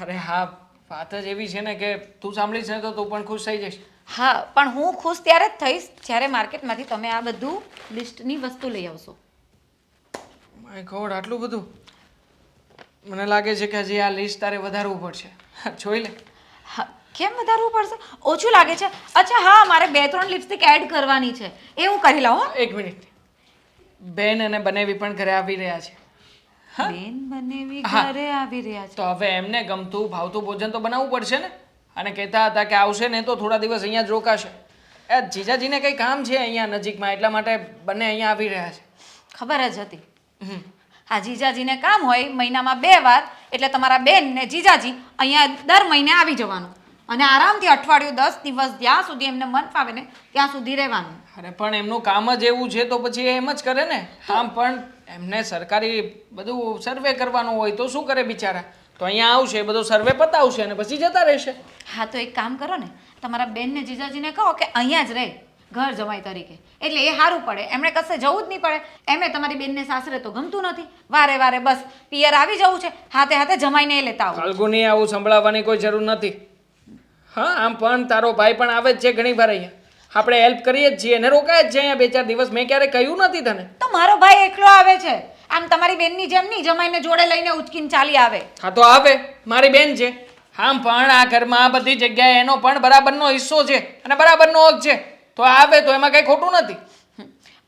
અરે હા, વાત જ એવી છે ને કે તું સાંભળીશ ને તો તું પણ ખુશ થઈ જઈશ. હા, પણ હું ખુશ ત્યારે જ થઈશ જ્યારે માર્કેટમાંથી તમે આ બધું લિસ્ટની વસ્તુ લઈ આવશો. માય ગોડ, આટલું બધું? મને લાગે છે કે હજી આ લિસ્ટ તારે વધારવું પડશે. જોઈ લે. હા, કેમ વધારવું પડશે? ઓછું લાગે છે? અચ્છા હા, મારે 2-3 લિપસ્ટિક એડ કરવાની છે, એ હું કરી લઉં. હો, એક મિનિટ. બેન અને બનેવી પણ ઘરે આવી રહ્યા છે. હા બેન બનેવી હા. ઘરે આવી રહ્યા છે. તો હવે એમને ગમતું ભાવતું ભોજન તો બનાવવું પડશે ને. અને કહેતા હતા કે આવશે ને તો થોડા દિવસ અહીંયા જ રોકાશે. એ જીજાજીને કંઈ કામ છે અહીંયા નજીકમાં, એટલા માટે બંને અહીંયા આવી રહ્યા છે. ખબર જ હતી. હમ. આ જીજાજીને કામ હોય મહિનામાં 2 વાર, એટલે તમારા બેન ને જીજાજી અહીંયા દર મહિને આવી જવાનું અને આરામથી અઠવાડિયું 10 દિવસ જ્યાં સુધી એમને મન ફાવે ને ત્યાં સુધી રહેવાનું. અરે પણ એમનું કામ જ એવું છે તો પછી એ એમ જ કરે ને. આમ પણ એમને સરકારી બધું સર્વે કરવાનું હોય તો શું કરે બિચારા? તો અહીંયા આવશે, બધો સર્વે પતાવશે અને પછી જતા રહેશે. હા, તો એક કામ કરો ને, તમારા બેન ને જીજાજીને કહો કે અહીંયા જ રહે ઘર જમાઈ તરીકે, એટલે એ સારું પડે. એમણે કશે જવું જ નહીં પડે. એમને તમારી બેનને સાસરે તો ગમતું નથી, વારે વારે બસ પિયર આવી જવું છે, હાથે હાથે જમાઈને એ લેતા આવું. ફાલ્ગુની, આવું સંભળાવવાની કોઈ જરૂર નથી. હા, આમ પણ તારો ભાઈ પણ આવે જ છે ઘણી વાર અહીંયા. આપણે હેલ્પ કરીએ જ છીએ અને રોકાય જ છે અહીંયા 2-4 દિવસ. મેં ક્યારે કહ્યું નથી તને. તો મારો ભાઈ એકલો આવે છે, આમ તમારી બેનની જેમ નહીં જમાઈને જોડે લઈને ઉચકીને ચાલી આવે. હા તો આવે, મારી બેન છે. આમ પણ આ ઘરમાં આ બધી જગ્યાએ એનો પણ બરાબરનો હિસ્સો છે અને બરાબરનો હક છે. તો આવે તો એમાં કંઈ ખોટું નથી.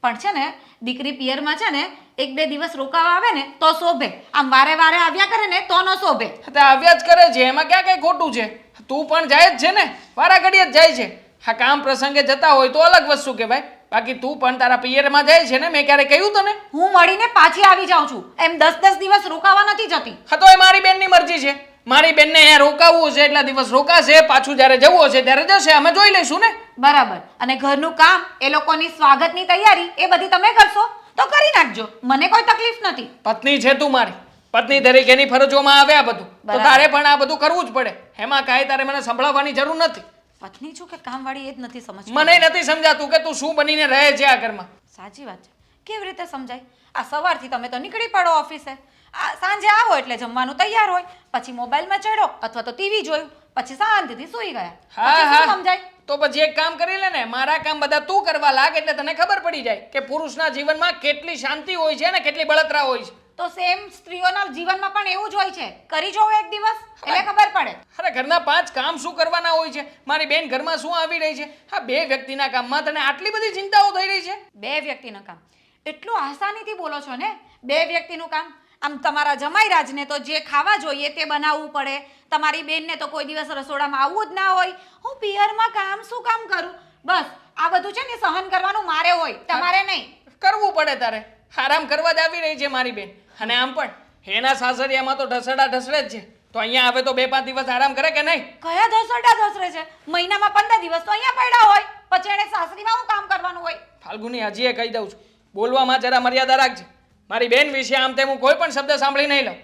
પણ છે ને, દીકરી પિયરમાં છે ને 1-2 દિવસ રોકાવા આવે ને તો શોભે, આમ વારે વારે આવ્યા કરે ને તો ન શોભે. તે આવ્યા જ કરે છે, એમાં ક્યાં કંઈ ખોટું છે? તું પણ જાય જ છે ને, વારા ઘડીએ જ જાય છે. હા, કામ પ્રસંગે જતા હોય તો અલગ વસ્તુ કહેવાય, બાકી તું પણ તારા પિયરમાં જાય છે ને. મેં ક્યારે કહ્યું તને? હું મળીને પાછી આવી જાઉં છું, એમ 10-10 દિવસ રોકાવા નથી જતી. હા તો એ મારી બેનની મરજી છે. મારી બેનને અહીંયા રોકાવવું છે એટલા દિવસ રોકાશે, પાછું જ્યારે જવું હશે ત્યારે જશે. અમે જોઈ લઈશું ને. બરાબર. અને ઘરનું કામ, એ લોકોની સ્વાગતની તૈયારી, એ બધી તમે કરશો તો કરી નાખજો, મને કોઈ તકલીફ નથી. પત્ની છે તું મારી, પત્ની તરીકેની ફરજોમાં આવે આ બધું, તો બરાબર. તારે પણ આ બધું કરવું જ પડે. એમાં કાંઈ તારે મને સંભળાવવાની જરૂર નથી. પત્ની છું કે કામવાળી એ જ નથી સમજતી. મને નથી સમજાતું કે તું શું બનીને રહે છે આ ઘરમાં. સાચી વાત છે. કેવી રીતે સમજાય? આ સવારથી તમે તો નીકળી પડો ઓફિસે, આ સાંજે આવો એટલે જમવાનું તૈયાર હોય, પછી મોબાઈલમાં ચડો અથવા તો ટીવી જોયું, પછી શાંતિથી સૂઈ ગયા. હા પછી શું હા, સમજાય? તો પછી એક કામ કરી લે ને, મારા કામ બધા તું કરવા લાગ એટલે તને ખબર પડી જાય કે પુરુષના જીવનમાં કેટલી શાંતિ હોય છે ને કેટલી બળતરા હોય છે. તો સેમ સ્ત્રીઓના જીવનમાં પણ એવું જ હોય છે. કરી જોવો એક દિવસ એટલે ખબર પડે. અરે ઘરના 5 કામ શું કરવાના હોય છે? મારી બેન ઘરમાં શું આવી રહી છે? હા, 2 વ્યક્તિના કામમાં તને આટલી બધી ચિંતાઓ થઈ રહી છે? 2 વ્યક્તિનું કામ એટલું આસાનીથી બોલો છો ને. 2 વ્યક્તિનું કામ, આમ તમારા જમાઈરાજને તો જે ખાવા જોઈએ તે બનાવવું પડે, તમારી બેનને તો કોઈ દિવસ રસોડામાં આવવું જ ના હોય. હું પિયરમાં કામ શું કામ કરું? બસ આ બધું છે ને સહન કરવાનું મારે હોય, તમારે નહીં. કરવું પડે તારે. આરામ કરવા જ આવી રહી છે મારી બેન. અને આમ પણ એના સાસરિયામાં તો ઢસડા ઢસડે જ છે, તો અહીંયા આવે તો 2-5 દિવસ આરામ કરે કે નહીં? કયા ધસરડા ધસરે છે? મહિનામાં 15 દિવસ તો અહીંયા પડ્યા હોય, પછી એને સાસરીમાં હું કામ કરવાનું હોય? ફાલ્ગુની, હજી એ કહી દઉં છું, બોલવામાં જરા મર્યાદા રાખજે. મારી બેન વિશે આમ તેમ હું કોઈ પણ શબ્દ સાંભળી નહીં લઉં.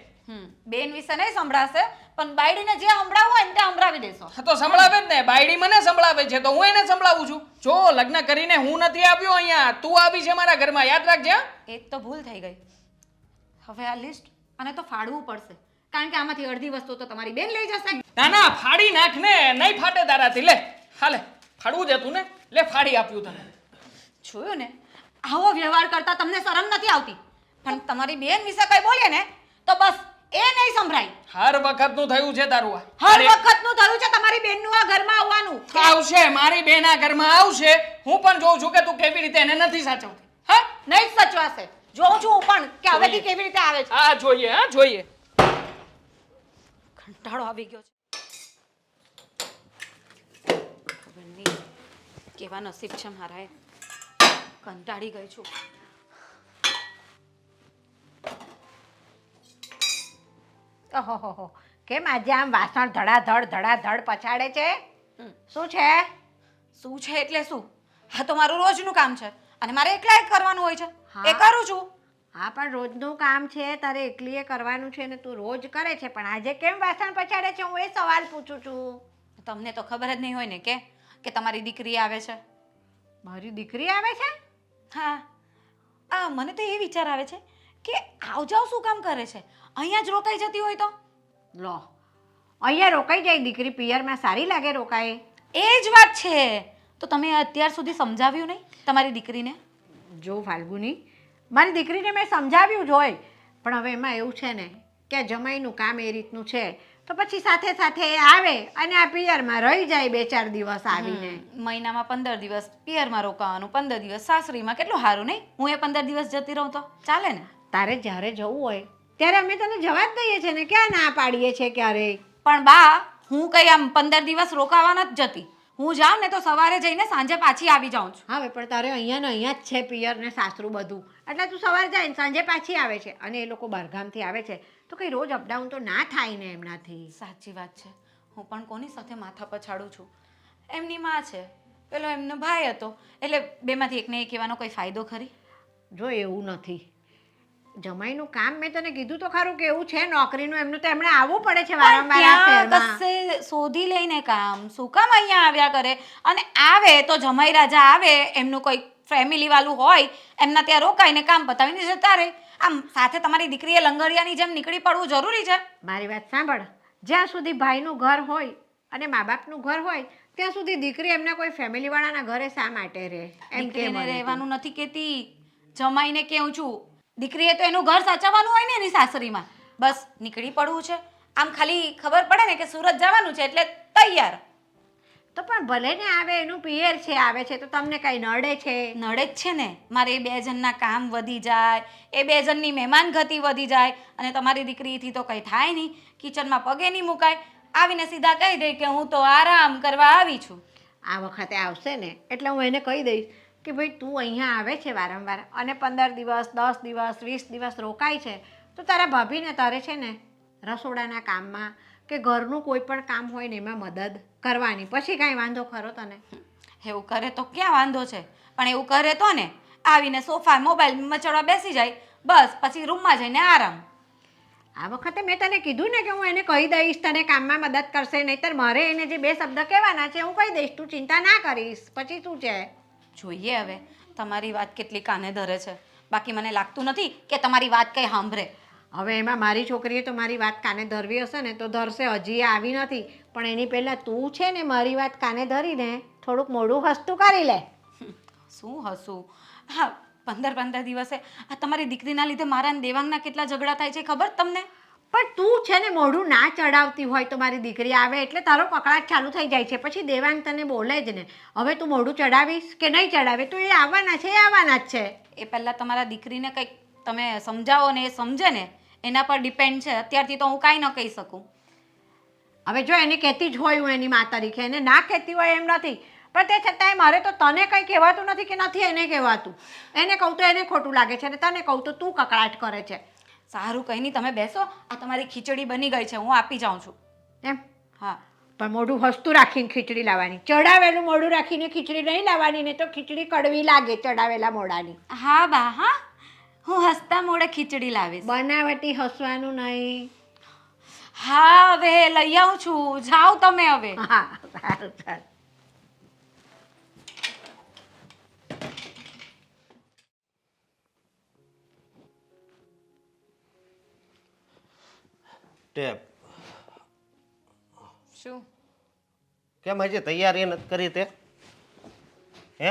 બેન વિશે નહીં સંભળાશે, પણ બાયડીને જે સંભળાવવું હોય ને તે સંભળાવી દેશો. હા તો સંભળાવે જ ને. બાયડી મને સંભળાવે છે તો હું એને સંભળાવું છું. જો લગ્ન કરીને હું નથી આવ્યો અહીંયા, તું આવી છે મારા ઘરમાં, યાદ રાખજે. હા, એ જ તો ભૂલ થઈ ગઈ. હવે આ લિસ્ટ અને તો ફાડવું પડશે, કારણ કે આમાંથી અડધી વસ્તુ તો તમારી બેન લઈ જશે. ના ના, ફાડી નાખ ને, નહીં ફાટે તારાથી. લે હાલે, ફાડવું જ હતું ને, લે ફાડી આપ્યું તને. જોયું ને, આવો વ્યવહાર કરતા તમને શરમ નથી આવતી? પણ તમારી બેન વિશે કઈ બોલે ને તો બસ એ નહીં સંભળાય. હર વખતનું થયું છે તારું આ. હર વખતનું થયું છે તમારી બેનનું આ ઘરમાં આવવાનું. આવશે, મારી બેન આ ઘરમાં આવશે. હું પણ જોઉં છું કે તું કેવી રીતે એને નથી સાચવતી. હા, નહીં જ સચવાશે. જોઉં છું હું પણ કે હવેથી કેવી રીતે આવે છે. હા જોઈએ, હા જોઈએ. કંટાળો આવી ગયો છે. ખબર નહીં કેવા નસીબ છે મારા. કંટાળી ગઈ છું. ઓહો, કેમ આજે આમ વાસણ ધડાધડ પછાડે છે? શું છે? શું છે એટલે શું? હા તો મારું રોજનું કામ છે અને મારે એકલા જ કરવાનું હોય છે. હા. એ કરું છું. હા, પણ રોજનું કામ છે, તારે એકલીએ કરવાનું છે ને તું રોજ કરે છે, પણ આજે કેમ વાસણ પછાડે છે? હું એ સવાલ પૂછું છું. તમને તો ખબર જ નહીં હોય ને કે તમારી દીકરી આવે છે. મારી દીકરી આવે છે? હા, મને તો એ વિચાર આવે છે કે આવ જાવ શું કામ કરે છે? અહીંયા જ રોકાઈ જતી હોય તો. લો, અહીંયા રોકાઈ જાય દીકરી, પિયરમાં સારી લાગે રોકાય. એ જ વાત છે. તો તમે અત્યાર સુધી સમજાવ્યું નહીં તમારી દીકરીને? જો ફાલ્ગુની, મારી દીકરીને મેં સમજાવ્યું જ હોય, પણ હવે એમાં એવું છે ને કે આ જમાઈનું કામ એ રીતનું છે, તો પછી સાથે સાથે એ આવે અને આ પિયરમાં રહી જાય 2-4 દિવસ આવીને. મહિનામાં 15 દિવસ પિયરમાં રોકાવાનું, 15 દિવસ સાસરીમાં. કેટલું સારું નહીં? હું એ 15 દિવસ જતી રહું તો ચાલે ને? તારે જ્યારે જવું હોય ત્યારે અમે તને જવા જ દઈએ છીએ ને, ક્યાં ના પાડીએ છીએ ક્યારેય. પણ બા, હું કઈ આમ 15 દિવસ રોકાવા નથી જતી. હું જાઉં ને તો સવારે જઈને સાંજે પાછી આવી જાઉં છું. હવે પણ તારે અહીંયા ને અહીંયા જ છે પિયર ને સાસરું બધું, એટલે તું સવારે જાય ને સાંજે પાછી આવે છે. અને એ લોકો બહારગામથી આવે છે તો કંઈ રોજ અપડાઉન તો ના થાય ને એમનાથી. સાચી વાત છે. હું પણ કોની સાથે માથા પછાડું છું? એમની માં છે, પેલો એમનો ભાઈ હતો, એટલે બેમાંથી એકને એક કહેવાનો કોઈ ફાયદો ખરી? જો એવું નથી, જમાઈનું કામ મેં તને કીધું તો ખરું કે એવું છે નોકરીનું, એમનું તો એમણે આવવું પડે છે વારંવાર આ ત્યાં શહેરમાં. કશે શોધી લઈને કામ શું કામ અહીંયા આવ્યા કરે? અને આવે તો જમાઈ રાજા આવે, એમનું કોઈ ફેમિલી વાળું હોય, એમના ત્યાં રોકાઈને કામ પતાવીને જતા રહે. આમ સાથે તમારી દીકરીએ લંગરિયાની જેમ નીકળી પડવું જરૂરી છે? મારી વાત સાંભળ, જ્યાં સુધી ભાઈનું ઘર હોય અને મા બાપનું ઘર હોય ત્યાં સુધી દીકરી એમના કોઈ ફેમિલી વાળાના ઘરે શા માટે રહે? એમ કે દીકરીને રહેવાનું નથી કહેતી, જમાઈને કહું છું. દીકરીએ તો એનું ઘર સાચવવાનું હોય ને એની સાસરીમાં. બસ નીકળી પડવું છે. આમ ખાલી ખબર પડે ને કે સુરત જવાનું છે એટલે તૈયાર. તો પણ ભલે ને આવે, એનું પિયર છે, આવે છે તો તમને કઈ નડે છે? નડે જ છે ને. મારે એ 2 જણના કામ વધી જાય, એ 2 જણની મહેમાન ગતિ વધી જાય, અને તમારી દીકરીથી તો કંઈ થાય નહીં. કિચનમાં પગે નહીં મુકાય, આવીને સીધા કહી દે કે હું તો આરામ કરવા આવી છું. આ વખતે આવશે ને એટલે હું એને કહી દઈશ કે ભાઈ તું અહીંયા આવે છે વારંવાર અને 15 દિવસ 10 દિવસ 20 દિવસ રોકાય છે, તો તારા ભાભીને તારે છે ને રસોડાના કામમાં કે ઘરનું કોઈ પણ કામ હોય ને એમાં મદદ કરવાની. પછી કાંઈ વાંધો ખરો તને? એવું કરે તો ક્યાં વાંધો છે? પણ એવું કરે તો ને આવીને સોફા મોબાઈલ મચડવા બેસી જાય, બસ પછી રૂમમાં જઈને આરામ. આ વખતે મેં તને કીધું ને કે હું એને કહી દઈશ, તને કામમાં મદદ કરશે. નહીંતર મારે એને જે 2 શબ્દ કહેવાના છે હું કહી દઈશ, તું ચિંતા ના કરીશ. પછી શું છે? જોઈએ હવે તમારી વાત કેટલી કાને ધરે છે. બાકી મને લાગતું નથી કે તમારી વાત કંઈ સાંભળે. હવે એમાં મારી છોકરીએ તો મારી વાત કાને ધરવી હશે ને તો ધરશે. હજી એ આવી નથી, પણ એની પહેલાં તું છે ને મારી વાત કાને ધરીને થોડુંક મોઢું હસતું કરી લે. શું હસું? હા, 15 દિવસે આ તમારી દીકરીના લીધે મારા અને દેવાંગના કેટલા ઝઘડા થાય છે ખબર તમને? પણ તું છે ને મોઢું ના ચડાવતી હોય તો મારી દીકરી આવે એટલે તારો કકળાટ ચાલુ થઈ જાય છે, પછી દેવાંગ તને બોલે જ ને. હવે તું મોઢું ચડાવીશ કે નહીં ચડાવે? તો એ આવવાના છે, એ આવવાના જ છે. એ પહેલાં તમારા દીકરીને કંઈક તમે સમજાવો ને એ સમજે ને, એના પર ડિપેન્ડ છે. અત્યારથી તો હું કાંઈ ન કહી શકું. હવે જો એને કહેતી જ હોય હું એની મા તરીકે, એને ના કહેતી હોય એમ નથી, પણ તે છતાંય મારે તો તને કંઈ કહેવાતું નથી કે નથી એને કહેવાતું. એને કહું તો એને ખોટું લાગે છે અને તને કહું તો તું કકળાટ કરે છે. સારું, કંઈ નહીં, તમે બેસો. આ તમારી ખીચડી બની ગઈ છે, હું આપી જાઉં છું. એમ? હા. પણ મોઢું હસતું રાખીને ખીચડી લાવવાની, ચડાવેલું મોઢું રાખીને ખીચડી નહીં લાવવાની, ને તો ખીચડી કડવી લાગે ચડાવેલા મોઢાની. હા બા, હા, હું હસતા મોઢે ખીચડી લાવીશ. બનાવટી હસવાનું નહીં. હા, હવે લઈ આવું છું. જાઓ તમે હવે. હા, સારું સારું. ટેપ શું? કેમ હજી તૈયારી નથી કરી તે? હે?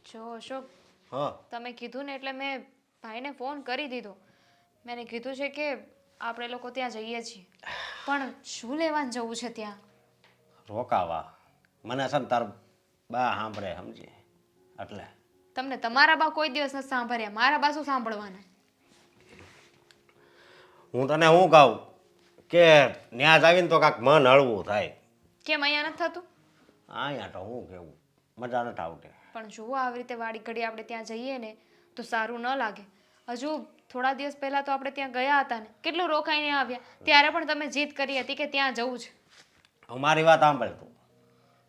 જો અશોક, હા. તમે કીધું ને એટલે મેં ભાઈને ફોન કરી દીધો. મેં કીધું છે કે આપણે લોકો ત્યાં જઈએ છીએ, પણ શું લેવાનું જવું છે ત્યાં? રોકાવા. મને છે ને તાર બા સાંભળે, સમજી એટલે. તમને તમારા બા કોઈ દિવસ નથી સાંભળ્યા, મારા બા શું સાંભળવાના? હું તને શું કહું કે ન્યાજ આવીને તો કાંક મન હળવું થાય. કેમ અહીંયા નથી થતું? અહીંયા તો હું કેવું મજા નથી આવતી. પણ જુઓ, આવી રીતે વાડી ઘડી આપણે ત્યાં જઈએ ને તો સારું ન લાગે. હજુ થોડા દિવસ પહેલાં તો આપણે ત્યાં ગયા હતા ને, કેટલું રોકાઈને આવ્યા, ત્યારે પણ તમે જીદ કરી હતી કે ત્યાં જવું છે. અમારી વાત સાંભળ તું.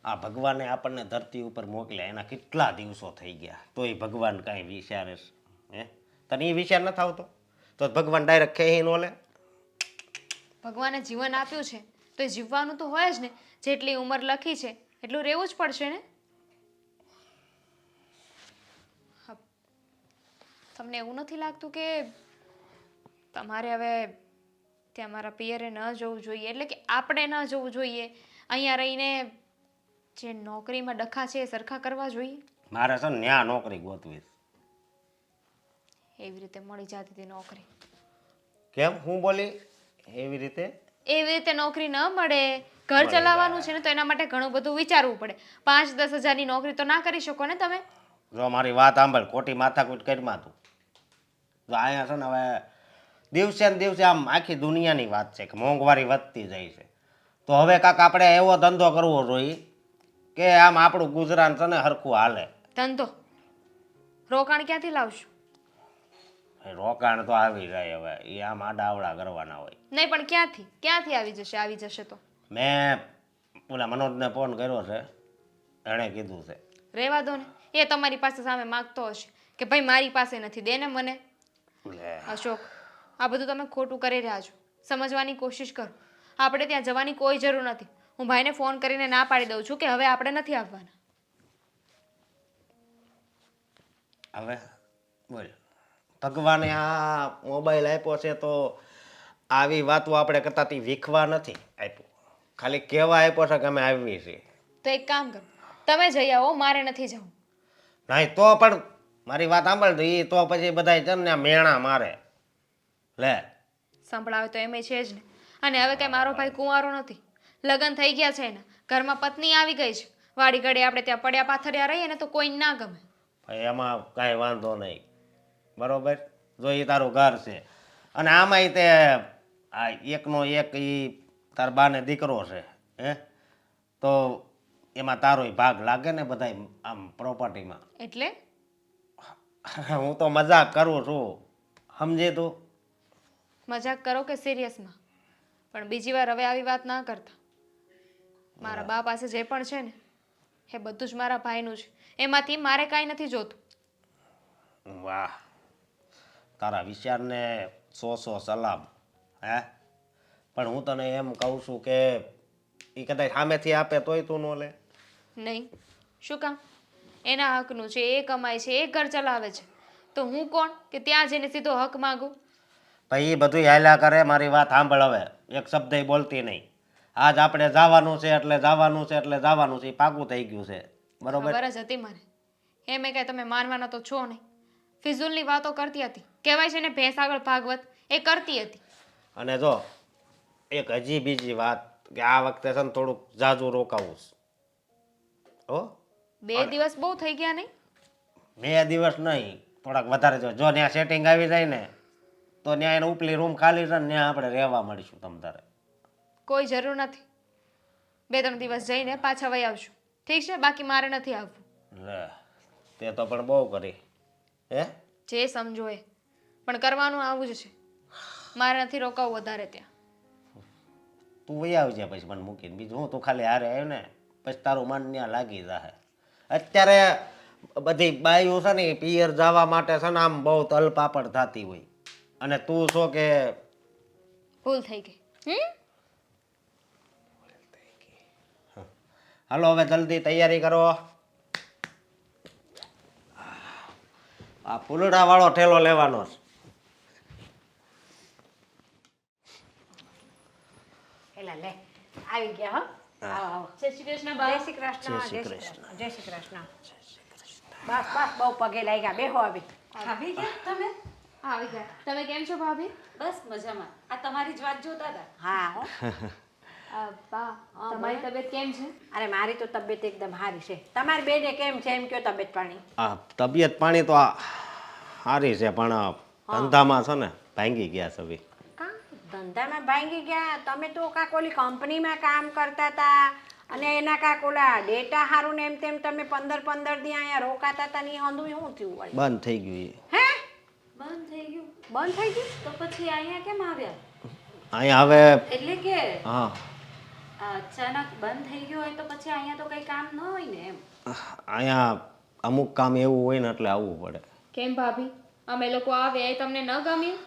આ ભગવાને આપણને ધરતી ઉપર મોકલ્યા એના કેટલા દિવસો થઈ ગયા, તો એ ભગવાન કાંઈ વિચારે છે? હે, તને એ વિચાર નથી આવતો? તો ભગવાન ડાયરેક્ટ ખેહી ન લે? ભગવાને જીવન આપ્યું છે તો એ જીવવાનું તો હોય જ ને. જેટલી ઉંમર લખી છે એટલું રહેવું જ પડશે ને. હા, તમને એવું નથી લાગતું કે તમારે હવે ત્યાં મારા પિયરે ન જવું જોઈએ, એટલે કે આપણે ન જવું જોઈએ. અહીંયા રહીને જે નોકરીમાં ડખા છે એ સરખા કરવા જોઈએ. મારે છે ને ન્યા નોકરી ગોતવી છે. એવી રીતે મળી જતી હતી નોકરી. કેમ હું બોલી એવી રીતે? એવી રીતે નોકરી ન મળે. ઘર ચલાવવાનું છે ને તો એના માટે ઘણું બધું વિચારવું પડે. 5-10 હજારની નોકરી તો ના કરી શકો ને તમે. જો મારી વાત સાંભળ, ખોટી માથાકૂટ કરીમાં તું. જો અહીંયા છે ને હવે દિવસે ને દિવસે આમ આખી દુનિયાની વાત છે કે મોંઘવારી વધતી જાય છે. તો હવે કાંક આપણે એવો ધંધો કરવો જોઈએ કે આમ આપણું ગુજરાન છે ને હરખું હાલે. ધંધો રોકાણ ક્યાંથી લાવશું? રોકાણ તો આવી જાય હવે, એ આમ આડાવડા કરવાના હોય. નહીં પણ ક્યાંથી આવી જશે તો? મેં ઓલા મનોજને ફોન કર્યો છે, એણે કીધું છે. રહેવા દો ને, એ તમારી પાસે સામે માગતો હશે કે ભાઈ મારી પાસે નથી, દે ને મને. લે, અશોક, આ બધું તમે ખોટું કરી રહ્યા છો. સમજવાની કોશિશ કરો. આપણે ત્યાં જવાની કોઈ જરૂર નથી. હું ભાઈને ફોન કરીને ના પાડી દઉં છું કે હવે આપણે નથી આવવાના. હવે બોલ, ભગવાને આ મોબાઈલ આપ્યો છે તો આવી વાતો આપણે કરતા વીખવા નથી આપ્યો, ખાલી કહેવા આપ્યો છે કે અમે આવી છીએ. તો એક કામ કરો, તમે જઈ આવો, મારે નથી જવું. નહીં તો પણ મારી વાત સાંભળ, એ તો પછી બધા છે ને મેણા મારે. લે, સંભળાવે તો એમ છે જ ને. અને હવે કઈ મારો ભાઈ કુંવારો નથી, લગ્ન થઈ ગયા છે એના, ઘરમાં પત્ની આવી ગઈ છે. વાડી ઘડી આપણે ત્યાં પડ્યા પાથર્યા રહીએ ને તો કોઈ ના ગમે. ભાઈ એમાં કાંઈ વાંધો નહીં, બરોબર? જો એ તારું ઘર છે અને આમાંય તે આ એકનો એક એ તાર બાને દીકરો છે, હે, તો એમાં તારોય ભાગ લાગે ને બધાય આમ પ્રોપર્ટીમાં. એટલે હું તો મજાક કરું છું, સમજે તું? મજાક કરો કે સિરિયસમાં, પણ બીજી વાર હવે આવી વાત ના કરતા. મારા બા પાસે જે પણ છે ને એ બધું જ મારા ભાઈનું છે, એમાંથી મારે કાંઈ નથી જોતું. વાહ, તારા વિચારને 100 સલામ. હે, પણ હું તને એમ કહું છું કે એ કદાચ સામેથી આપે તોય તું ન લે. નહીં, શું કામ? એના હકનું છે, એ કમાય છે, એ ઘર ચલાવે છે, તો હું કોણ કે ત્યાં જઈને સીધો હક માગું? ભાઈ એ બધું હાલ્યા કરે. મારી વાત સાંભળ, હવે એક શબ્દ બોલતી નહીં. આજ આપણે જવાનું છે એટલે જવાનું છે એટલે જવાનું છે, એ પાકું થઈ ગયું છે, બરોબર? ખબર જ હતી મને. એમ કઈ તમે માનવાના તો છો નહીં. ફિઝુલની વાતો કરતી હતી. કહેવાય છે ને ભેંસ આગળ ભાગવત, એ કરતી હતી. અને જો એક હજી બીજી વાત કે આ વખતે છે ને થોડુંક જાજુ રોકાવું છે. હો, 2 દિવસ બહુ થઈ ગયા નહીં? 2 દિવસ નહીં, થોડાક વધારે. જો ત્યાં સેટિંગ આવી જાય ને તો ત્યાં એને ઉપલી રૂમ ખાલી છે ને ત્યાં આપણે રહેવા મળીશું તમ તારે. કોઈ જરૂર નથી. 2-3 દિવસ જઈને પાછા વહી આવશું, ઠીક છે? બાકી મારે નથી આવવું. લે, તે તો પણ બહુ કરી. હે, જે સમજો એ, પણ કરવાનું આવું જ છે. મારે નથી રોકાવું વધારે ત્યાં. તું વહી આવજે પછી મને મૂકીને. બીજું હું, તું ખાલી હારે આવ્યો ને પછી તારું મન ત્યાં લાગી જાય. અત્યારે બધી બાઈઓ છે ને પિયર જવા માટે છે ને આમ બહુ તલપાપડ થતી હોય, અને તું છો કે ભૂલ થઈ ગઈ. હાલો હવે જલ્દી તૈયારી કરો. આ ફૂલડા વાળો ઠેલો લેવાનો છે. એલા લે, આવી ગયા હો. આવો આવો. જય શ્રી કૃષ્ણ જય શ્રી કૃષ્ણ, જય શ્રી કૃષ્ણ, જય શ્રી કૃષ્ણ. બસ બસ, બહુ પગે લાગ્યા, બેહો આવી. આવી ગયા તમે? આવી ગયા. તમે કેમ છો ભાભી? બસ મજામાં. આ તમારી જ વાત જોતા હતા. હા હો. બા, તમારી તબિયત કેમ છે? અરે મારી તો તબિયત એકદમ સારી છે. તમારી બેને કેમ છે એમ કયો તબિયત પાણી? આ તબિયત પાણી તો સારી છે, પણ ધંધામાં છે ને ભાંગી ગયા છે ભાઈ. કાં ધંધામાં ભાંગી ગયા? તમે તો કાંક ઓલી કંપનીમાં કામ કરતા હતા અને એના કાંક ઓલા ડેટા સારું ને એમ તેમ તમે 15 દી અહીંયા રોકાતા હતા ને હંધું શું થયું વળી? બંધ થઈ ગયું એ. હે, બંધ થઈ ગયું? બંધ થઈ ગયું? તો પછી અહીંયા કેમ આવ્યા? અહીંયા હવે એટલે કે હા, અચાનક બંધ થઈ ગયું હોય તો પછી અહીંયા તો કઈ કામ ન હોય ને એમ. અહીંયા અમુક કામ એવું હોય ને એટલે આવવું પડે. કેમ ભાભી, અમે લોકો આવ્યા એ તમને ન ગમ્યું?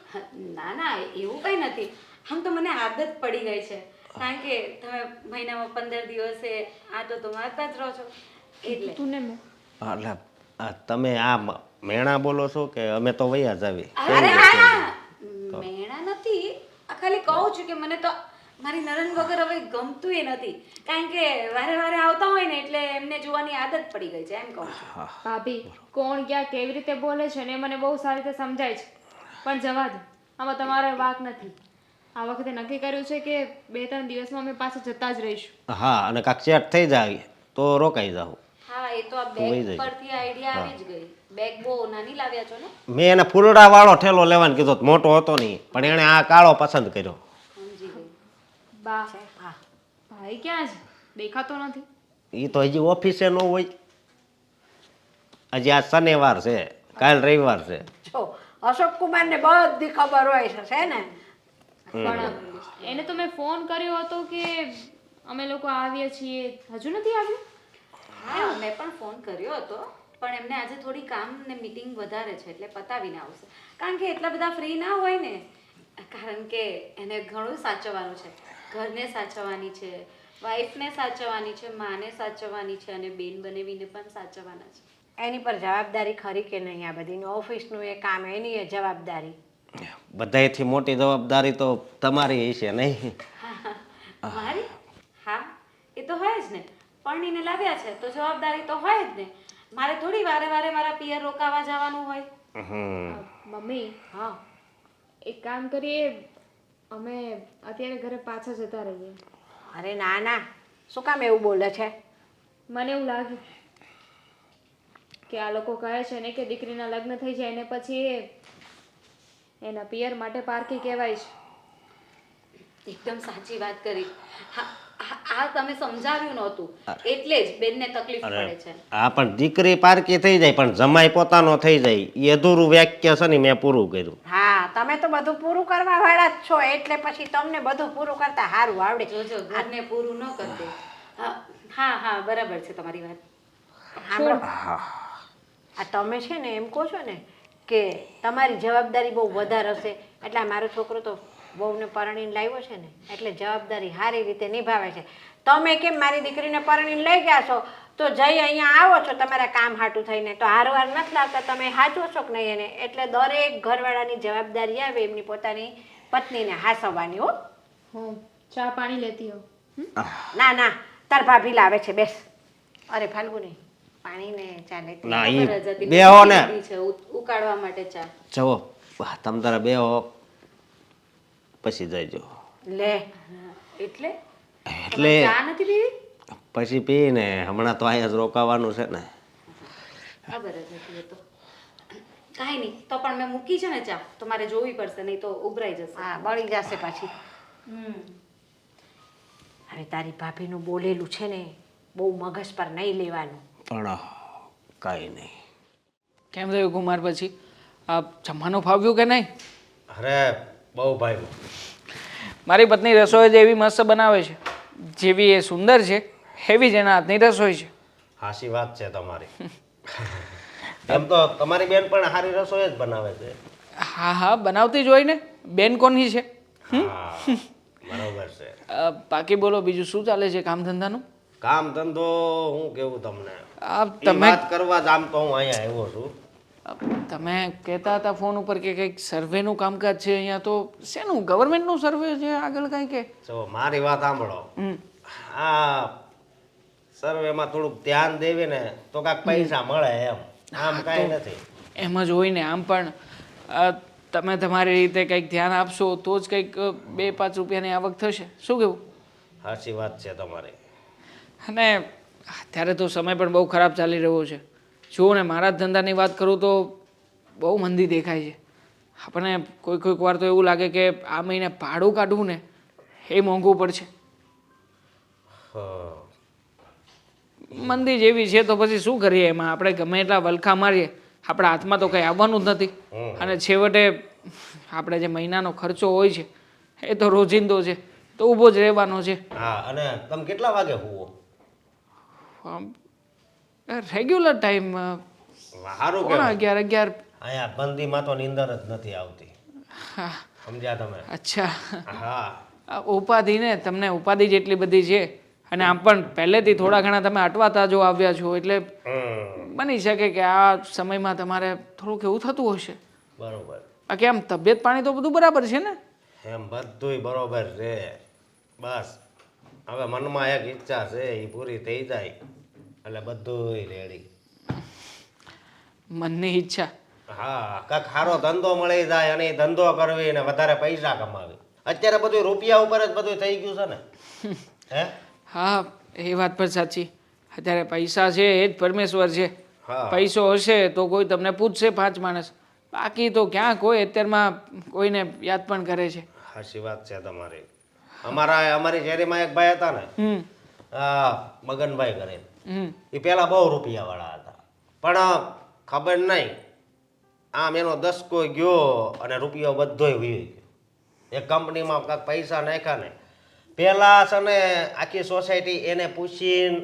ના ના, એવું કઈ નથી. આમ તો મને આદત પડી ગઈ છે, કારણ કે તમે મહિનામાં 15 દિવસે આટો તો મારતા જ રહો છો એટલે. તું ને મેં એટલે તમે આ મેણા બોલો છો કે અમે તો વૈયા જ આવી? અરે ના ના, મેણા નથી. આ ખાલી કહું છું કે મને તો મારી નણંદ વગર હવે ગમતુંય નથી, કારણ કે વારે વારે આવતા હોય ને એટલે એમને જોવાની આદત પડી ગઈ છે, એમ કહું છું. ભાભી કોણ ક્યાં કેવી રીતે બોલે છે ને એ મને બહુ સારી રીતે સમજાય છે, પણ જવા દો, આમાં તમારે વાંક નથી. આ વખતે નક્કી કર્યું છે કે 2-3 દિવસમાં અમે પાછા જતા જ રહીશું. હા, અને કાંક સેટ થઈ જાય તો રોકાઈ જાવ. હા, એ તો આ બેગ પરથી આઈડિયા આવી જ ગઈ. બેગ બહુ નાની લાવ્યા છો ને? મેં એને ફૂલડા વાળો ઠેલો લેવાનું કીધો, મોટો હતો નહીં, પણ એણે આ કાળો પસંદ કર્યો. સમજી ગઈ. બા ભાઈ ક્યાં છે? દેખાતો નથી. એ તો હજી ઓફિસે ન હોય. હજી આ શનિવાર છે, કાલ રવિવાર છે. જો અશોક કુમારને બધી ખબર હોય છે ને. પણ એને તો મેં ફોન કર્યો હતો કે અમે લોકો આવીએ છીએ, હજુ નથી આવ્યું. હા, મેં પણ ફોન કર્યો હતો, પણ એમને આજે થોડી કામ ને મીટિંગ વધારે છે એટલે પતાવીને આવશે, કારણ કે એટલા બધા ફ્રી ના હોય ને, કારણ કે એને ઘણું સાચવવાનું છે. ઘરને સાચવવાની છે, વાઈફને સાચવવાની છે, માને સાચવવાની છે, અને બેન બનેવીને પણ સાચવવાના છે. એની પર જવાબદારી ખરી કે નહીં? આ બધી ઓફિસનું એ કામ, એની એ જવાબદારી. બધાયથી મોટી જવાબદારી તો તમારી હશે નહીં? મારી? હા, એ તો હોય જ ને. પરણીને લાવ્યા છે તો જવાબદારી તો હોય જ ને. મારે થોડી વારે વારે મારા પિયર રોકાવા જવાનું હોય. મમ્મી, હા, એક કામ કરીએ, અમે અત્યારે ઘરે પાછા જતા રહીએ. અરે ના ના, શું કામ એવું બોલે છે? મને એવું લાગ્યું કે આ લોકો કહે છે ને કે દીકરીના લગ્ન થઈ જાય ને પછી એના પિયર માટે પારકી કહેવાય છે. એકદમ સાચી વાત કરી. આ તમે સમજાવ્યું નહોતું એટલે જ બેનને તકલીફ પડે છે. હા, પણ દીકરી પારકી થઈ જાય પણ જમાઈ પોતાનો થઈ જાય, એ અધૂરું વાક્ય છે ને મેં પૂરું કર્યું. હા, તમે તો બધું પૂરું કરવા વાળા જ છો, એટલે પછી તમને બધું પૂરું કરતા સારું આવડે. જોજો ઘરને પૂરું ન કરી દે. હા હા, બરાબર છે તમારી વાત. સાંભળો, આ તમે છે ને એમ કહો છો ને કે તમારી જવાબદારી બહુ વધારે હશે, એટલે આ મારો છોકરો તો બહુને પરણીને લાવ્યો છે ને એટલે જવાબદારી સારી રીતે નિભાવે છે. તમે કેમ મારી દીકરીને પરણીને લઈ ગયા છો તો જઈ અહીંયા આવો છો તમારા કામ હાટું થઈને, તો હારવાર નથી લાવતા, તમે હાચવો છો કે નહીં એને? એટલે દરેક ઘરવાળાની જવાબદારી આવે એમની પોતાની પત્નીને હાસવવાની. હો, હું ચા પાણી લેતી હોઉં. ના ના, તાર ભાભી લાવે છે, બેસ. અરે ફાલ્ગુની, પાણી ને ચા લેતી. ના, ખબર જ હતી, બેહો ને. મૂકી છે ઉકાળવા માટે ચા. જવો, તમ તારા બેહો પછી જઈજો. લે, એટલે એટલે ચા નથી પીવી? પછી પીને હમણાં તો અહીંયા જ રોકાવાનું છે ને. ખબર જ હતી એ તો. કાંઈ નહીં, તો પણ મેં મૂકી છે ને ચા, તો મારે જોવી પડશે, નહીં તો ઉભરાઈ જશે. હા, બળી જશે પાછી. હમ. હવે તારી ભાભીનું બોલેલું છે ને બહુ મગજ પર નહીં લેવાનું. પણ કાંઈ નહીં. કેમ થયું કુમાર? પછી આ જમવાનું ફાવ્યું કે નહીં? અરે બહુ ભાઈ, મારી પત્ની રસોઈ જેવી મસ્ત બનાવે છે, જેવી એ સુંદર છે એવી જ એના હાથની રસોઈ છે. હાચી વાત છે તમારી. એમ તો તમારી બેન પણ સારી રસોઈ જ બનાવે છે. હા હા, બનાવતી જ હોય ને. બેન કોની છે? હા, બરોબર છે. બાકી બોલો, બીજું શું ચાલે છે કામ ધંધાનું? કામ ધંધો હું કેવું તમને, તમે વાત કરવા જ આમ તો હું અહીંયા આવ્યો છું. તમે કહેતા હતા ફોન ઉપર કે કંઈક સર્વેનું કામકાજ છે અહીંયા, તો શેનું? ગવર્મેન્ટનું સર્વે છે આગળ કાંઈ કે? જો મારી વાત સાંભળો, આ સર્વેમાં થોડુંક ધ્યાન દેવી ને તો કાંઈક પૈસા મળે એમ, આમ કાંઈ નથી. એમ જ હોય ને. આમ પણ તમે તમારી રીતે કંઈક ધ્યાન આપશો તો જ કંઈક 2-5 રૂપિયાની આવક થશે. શું કેવું? સાચી વાત છે તમારી. અને અત્યારે તો સમય પણ બહુ ખરાબ ચાલી રહ્યો છે. જુઓ ને, મારા જ ધંધાની વાત કરું તો બહુ મંદી દેખાય છે. આપણને કોઈક વાર તો એવું લાગે કે આ મહિને ભાડું કાઢવું ને એ મોંઘું પડશે. મંદી જેવી છે તો પછી શું કરીએ? એમાં આપણે ગમે એટલા વલખા મારીએ, આપણા હાથમાં તો કંઈ આવવાનું જ નથી. અને છેવટે આપણે જે મહિનાનો ખર્ચો હોય છે એ તો રોજિંદો છે, તો ઊભો જ રહેવાનો છે. હા, અને તમે કેટલા વાગે હુવો? રેગ્યુલર ટાઈમ સારું પોણા કે 11. અહીંયા બંદીમાં તો નીંદર જ નથી આવતી, હા, સમજ્યા તમે? અચ્છા. હા, આ ઉપાધિ ને, તમને ઉપાધિ જેટલી બધી છે, અને આમ પણ પહેલેથી થોડા ઘણા તમે અટવાતા જો આવ્યા છો, એટલે બની શકે કે આ સમયમાં તમારે થોડુંક એવું થતું હશે. બરોબર. બાકી આમ તબિયત પાણી તો બધું બરાબર છે ને? એમ બધુંય બરોબર છે. બસ હવે મનમાં એક ઈચ્છા છે એ પૂરી થઈ જાય એટલે બધુંય રેડી. મનની ઈચ્છા. હા, કાંઈક સારો ધંધો મળી જાય અને એ ધંધો કરવી ને વધારે પૈસા કમાવી. અત્યારે બધું રૂપિયા ઉપર જ બધું થઈ ગયું છે ને. હે? હા, એ વાત પણ સાચી. અત્યારે પૈસા છે એ જ પરમેશ્વર છે. હા. પૈસો હશે તો કોઈ તમને પૂછશે 5 માણસ. બાકી તો ક્યાં કોઈ અત્યારમાં કોઈને યાદ પણ કરે છે. સાચી વાત છે તમારી. અમારી શેરીમાં એક ભાઈ હતા ને, હમ મગનભાઈ કરે. હમ એ પેલા બહુ રૂપિયાવાળા હતા, પણ ખબર નહીં આમ એનો દસકો ગયો અને રૂપિયો બધોય વી ગયો. એક કંપનીમાં કાંઈક પૈસા નાખ્યા ને પેલા છે ને આખી સોસાયટી એને પૂછીને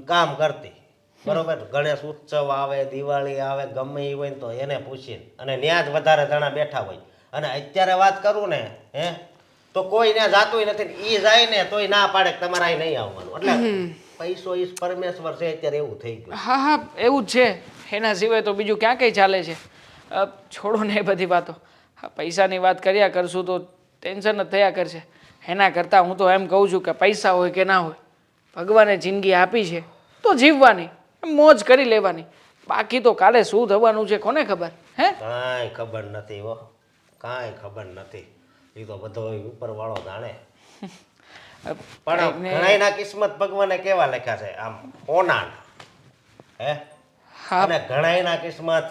કામ કરતી. બરોબર, ગણેશ ઉત્સવ આવે, દિવાળી આવે, ગમે એ હોય ને તો એને પૂછીને, અને ત્યાં જ વધારે જણા બેઠા હોય. અને અત્યારે વાત કરું ને હે તો કોઈ ત્યાં જાતુંય નથી ને એ જાય ને તોય ના પાડે કે તમારે અહીં નહીં આવવાનું. એટલે પૈસો ઈશ પરમેશ્વર છે અત્યારે એવું થઈ ગયું. હા હા, એવું જ છે. એના સિવાય તો બીજું ક્યાં કંઈ ચાલે છે. છોડો ને એ બધી વાતો. હા, પૈસાની વાત કર્યા કરશું તો ટેન્શન જ થયા કરશે. એના કરતાં હું તો એમ કહું છું કે પૈસા હોય કે ના હોય, ભગવાને જિંદગી આપી છે તો જીવવાની, મોજ કરી લેવાની. બાકી તો કાલે શું થવાનું છે કોને ખબર. હે, કાંઈ ખબર નથી હો, કાંઈ ખબર નથી. એ તો બધો ઉપરવાળો જાણે. પણ ઘણાયના કિસ્મત ભગવાને કેવા લખ્યા છે આમ ઓના. હે? હા અને ઘણાયના કિસ્મત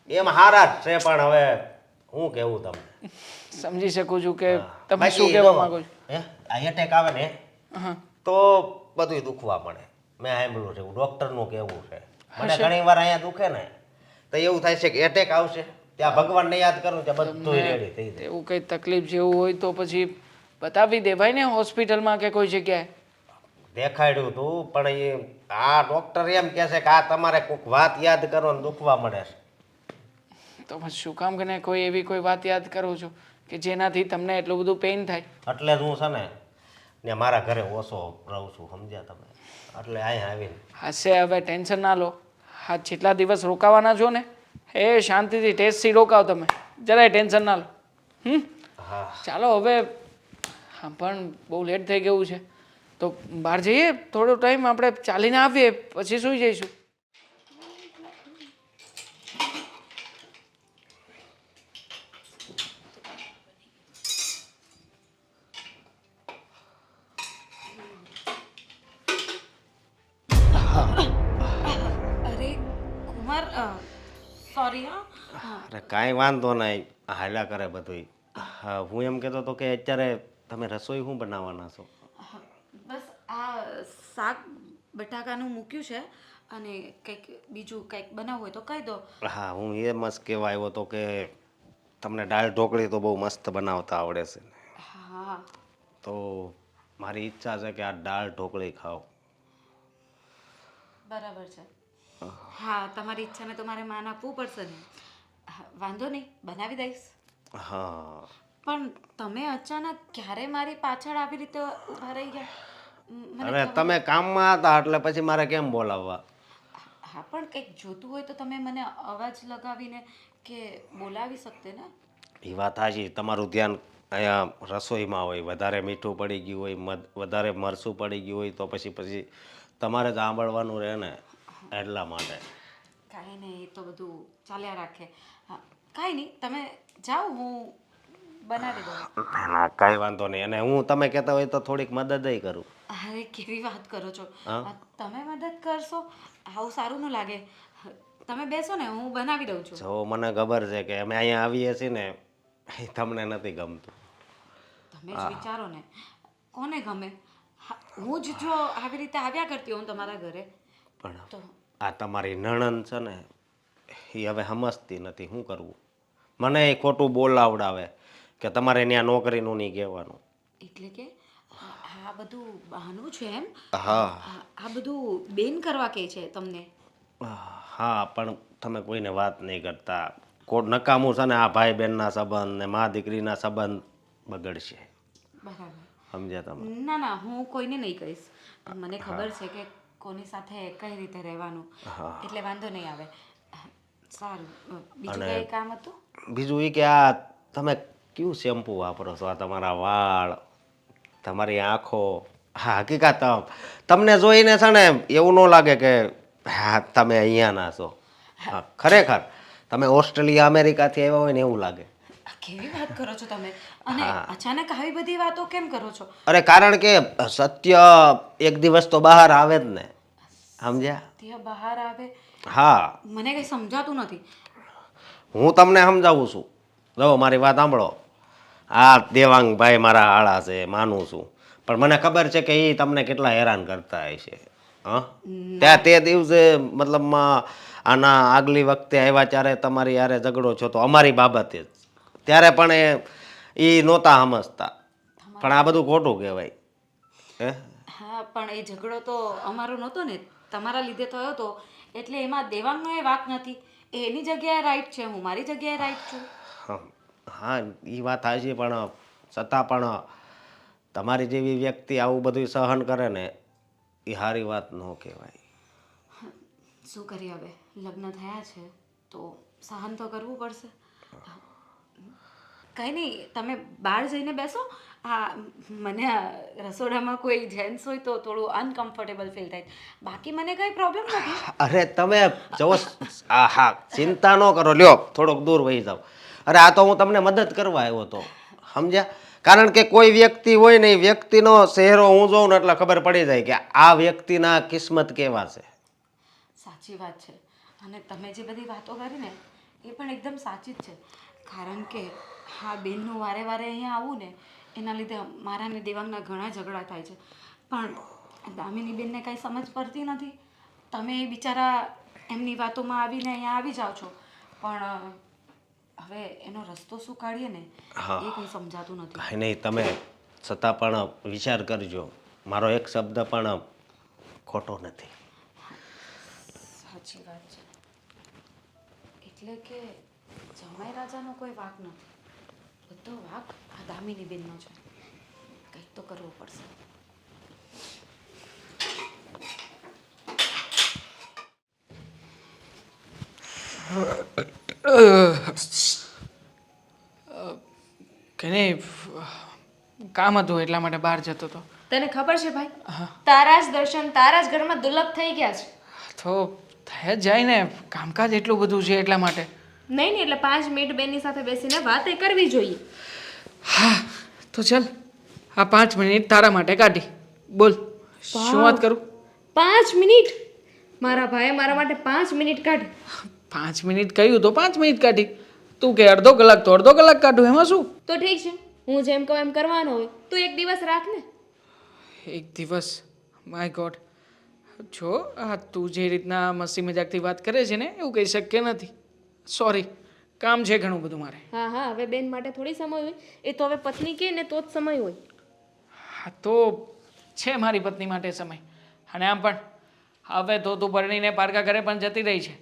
એમ હારા જ છે, પણ હવે હું કેવું તમને. સમજી શકું છું કે તમે બાકી શું કહેવા જો, માંગો છો. હે આ એટેક આવે ને હા, તો બધું દુખવા પડે. મેં સાંભળ્યું છે, એવું ડૉક્ટરનું કેવું છે. મને ઘણી વાર અહીંયા દુખે ને તો એવું થાય છે કે એટેક આવશે, ત્યાં ભગવાનને યાદ કરું ત્યાં બધું રેડી થઈ જાય. એવું કંઈ તકલીફ જેવું હોય તો પછી બતાવી દેવાય ને હોસ્પિટલમાં કે કોઈ જગ્યાએ. દેખાડ્યું તું, પણ એ આ ડૉક્ટર એમ કહે છે કે આ તમારે કોઈક વાત યાદ કરો ને દુખવા મળે છે. તો પછી શું કામ કરીને કોઈ એવી કોઈ વાત યાદ કરો છો કે જેનાથી તમને એટલું બધું પેઇન થાય. એટલે જ હું છે ને મારા ઘરે ઓછો રહું છું, સમજ્યા તમે? એટલે અહીંયા આવીને હશે, હવે ટેન્શન ના લો. હા, જેટલા દિવસ રોકાવાના છો ને એ શાંતિથી ટેસ્ટથી રોકાવ તમે, જરાય ટેન્શન ના લો. હા. ચાલો હવે. હા, પણ બહુ લેટ થઈ ગયું છે તો બહાર જઈએ, થોડો ટાઈમ આપણે ચાલીને આવીએ પછી સૂઈ જઈશું. અરે કુમાર, સોરી હા. અરે કાંઈ વાંધો નહીં, હાલ્યા કરે બધુંય. હા, હું એમ કહેતો હતો કે અત્યારે તમે રસોઈ શું બનાવવાના છો? બસ આ શાક બટાકાનું મૂક્યું છે અને કંઈક બીજું કંઈક બનાવવું હોય તો કહી દો. હા, હું એમ જ કહેવા આવ્યો હતો કે તમને દાળ ઢોકળી તો બહુ મસ્ત બનાવતા આવડે છે. હા, તો મારી ઈચ્છા છે કે આ દાળ ઢોકળી ખાઓ. બરાબર છે. હા, તમારી ઈચ્છાને તો મારે માન આપવું પડશે ને. હા, વાંધો નહીં, બનાવી દઈશ. હા. પણ તમે અચાનક ક્યારે મારી પાછળ આવી રીતે ઊભા રહી ગયા? અરે તમે કામમાં હતા એટલે પછી મારે કેમ બોલાવવા? હા, પણ કંઈક જોતું હોય તો તમે મને અવાજ લગાવીને કે બોલાવી શકતે ને. એ વાત સાચી, તમારું ધ્યાન અહીંયા રસોઈમાં હોય, વધારે મીઠું પડી ગયું હોય, વધારે મરચું પડી ગયું હોય તો પછી તમારે જ સાંભળવાનું રહે ને, એટલા માટે. કાંઈ નહીં, એ તો બધું ચાલ્યા રાખે. હા, કાંઈ નહીં, તમે જાઓ, હું બનાવી દઉં. ના, કાંઈ વાંધો નહીં. અને હું તમે કહેતા હોય તો થોડીક મદદય કરું. અરે કેવી વાત કરો છો. હા? તમે મદદ કરશો? આવું સારું ન લાગે. તમે બેસો ને, હું બનાવી દઉં છું. જો મને ખબર છે કે અમે અહીંયા આવીએ છીએ ને એ તમને નથી ગમતું. તમે જ વિચારો ને, કોને ગમે? હા, હું જ જો આવી રીતે આવ્યા કરતી હોઉં તમારા ઘરે પણ તો આ તમારી નણંદ છે ને એ હવે સમજતી નથી, શું કરવું? મને એ ખોટું બોલાવડાવે કે તમારે ત્યાં નોકરીનું નહીં કહેવાનું. એટલે કે આ બધું બહાનું છે એમ? હા. આ બધું બેન કરવા કે છે તમને? હા, પણ તમે કોઈને વાત નહીં કરતા. નકામું છે ને આ ભાઈ બહેનના સંબંધ ને મા દીકરીના સંબંધ બગડશે. બરાબર. સમજ્યા તમે? ના ના, હું કોઈને નહીં કહીશ. મને ખબર છે કે કોની સાથે કઈ રીતે રહેવાનું, એટલે વાંધો નહીં આવે. સારું, બીજું કઈ કામ હતું? બીજું એ કે આ તમે કયું શેમ્પુ વાપરો છો? આ તમારા વાળ, તમારી આંખો, હા હકીકત તમને જોઈને છે ને એવું ન લાગે કે હા તમે અહીંયાના છો. હા ખરેખર તમે ઓસ્ટ્રેલિયા અમેરિકાથી આવ્યા હોય ને એવું લાગે. આ કેવી વાત કરો છો તમે? અને અચાનક આવી બધી વાતો કેમ કરો છો? અરે કારણ કે સત્ય એક દિવસ તો બહાર આવે જ ને, સમજ્યા? ત્યાં બહાર આવે? હા મને કઈ સમજાતું નથી. હું તમને સમજાવું છું. જો મારી વાત સાંભળો. આ દેવાંગભાઈ મારા હાળા છે, માનું છું, પણ મને ખબર છે કે એ તમને કેટલા હેરાન કરતા હશે. હા ત્યાં તે દિવસે મતલબમાં આના આગલી વખતે આવ્યા ત્યારે તમારી યારે ઝઘડો છો તો અમારી બાબતે જ, ત્યારે પણ એ નહોતા સમજતા, પણ આ બધું ખોટું કહેવાય. હે હા પણ એ ઝઘડો તો અમારો નહોતો ને, તમારા લીધે થયો હતો. એટલે એમાં દેવાંગનો એ વાંક નથી. એ એની જગ્યાએ રાઈટ છે, હું મારી જગ્યાએ રાઈટ છું. હા એ વાત સાચી, પણ છતાં પણ તમારી જેવી વ્યક્તિ આવું બધું સહન કરે ને એ સારી વાત ન કહેવાય. શું કરીએ હવે, લગ્ન થયા છે તો સહન તો કરવું પડશે. કંઈ નહીં, તમે બહાર જઈને બેસો. હા મને આ રસોડામાં કોઈ જેન્ટ્સ હોય તો થોડું અનકમ્ફર્ટેબલ ફીલ થાય, બાકી મને કંઈ પ્રોબ્લેમ નથી. અરે તમે જવો, હા ચિંતા ન કરો, લ્યો થોડોક દૂર વહી જાઓ. અરે આ તો હું તમને મદદ કરવા આવ્યો હતો, સમજ્યા? કારણ કે કોઈ વ્યક્તિ હોય ને એ વ્યક્તિનો ચહેરો હું જોઉં ને એટલે ખબર પડી જાય કે આ વ્યક્તિના કિસ્મત કેવા છે. સાચી વાત છે. અને તમે જે બધી વાતો કરી ને એ પણ એકદમ સાચી જ છે. કારણ કે હા બેનનું વારે વારે અહીંયા આવું ને એના લીધે મારા ને દેવાંગના ઘણા ઝઘડા થાય છે. પણ દામિની બેનને કાંઈ સમજ પડતી નથી. તમે બિચારા એમની વાતોમાં આવીને અહીંયા આવી જાઓ છો, પણ હવે એનો રસ્તો શું કાઢીએ ને એ કંઈ સમજાતું નથી. કાંઈ નહીં, તમે છતાં પણ વિચાર કરજો, મારો એક શબ્દ પણ ખોટો નથી. સાચી વાત છે. એટલે કે જમાઈ રાજાનો કોઈ વાંક નથી, બધો વાંક આ દામિની બેનનો છે. કંઈક તો કરવું પડશે. કે નહીં, કામ હતું એટલા માટે બહાર જતો હતો. તને ખબર છે ભાઈ, તારા જ દર્શન તારા જ ઘરમાં દુર્લભ થઈ ગયા છે. તો થઈ જ જાય ને, કામકાજ એટલું બધું છે એટલા માટે. નહીં નહીં, એટલે 5 મિનિટ બેનની સાથે બેસીને વાતે કરવી જોઈએ. હા તો ચાલ, આ 5 મિનિટ તારા માટે કાઢી. બોલ શું વાત કરું? 5 મિનિટ? મારા ભાઈએ મારા માટે 5 મિનિટ કાઢી. 5 મિનિટ કહ્યું તો 5 મિનિટ કાઢી. તું કે અડધો કલાક તો અડધો કલાક કાઢું, એમાં શું? તો ઠીક છે, હું જેમ કહું એમ કરવાનો હોય તો એક દિવસ રાખ ને. એક દિવસ? My God. જો આ તું જે રીતના મસ્તી મજાકથી વાત કરે છે ને એવું કંઈ શક્ય નથી. સોરી, કામ છે ઘણું બધું મારે. હા હા, હવે બેન માટે થોડી સમય હોય, એ તો હવે પત્ની કહે ને તો જ સમય હોય. હા તો છે મારી પત્ની માટે સમય. અને આમ પણ હવે તો તું પરણીને પારકા ઘરે પણ જતી રહી છે,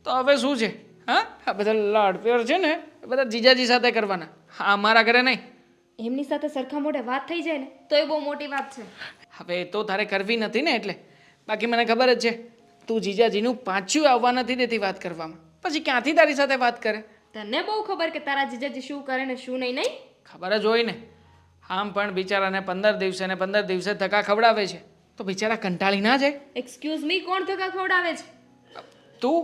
તો હવે શું છે? હા આ બધા લાડ પ્યાર છે ને એ બધા જીજાજી સાથે કરવાના, હા મારા ઘરે નહીં. એમની સાથે સરખા મોઢે વાત થઈ જાય ને તો એ બહુ મોટી વાત છે. હવે એ તો તારે કરવી નથી ને, એટલે બાકી મને ખબર જ છે તું જીજાજીનું પાછું આવવા નથી દેતી વાત કરવામાં, પછી ક્યાંથી તારી સાથે વાત કરે? તને બહુ ખબર કે તારા જીજાજી શું કરે ને શું નહીં. નહીં ખબર જ હોય ને. આમ પણ બિચારાને 15 દિવસે ને 15 દિવસે ધક્કા ખવડાવે છે, તો બિચારા કંટાળી ના જાય? એક્સક્યુઝ મી, કોણ ધક્કા ખવડાવે છે? તું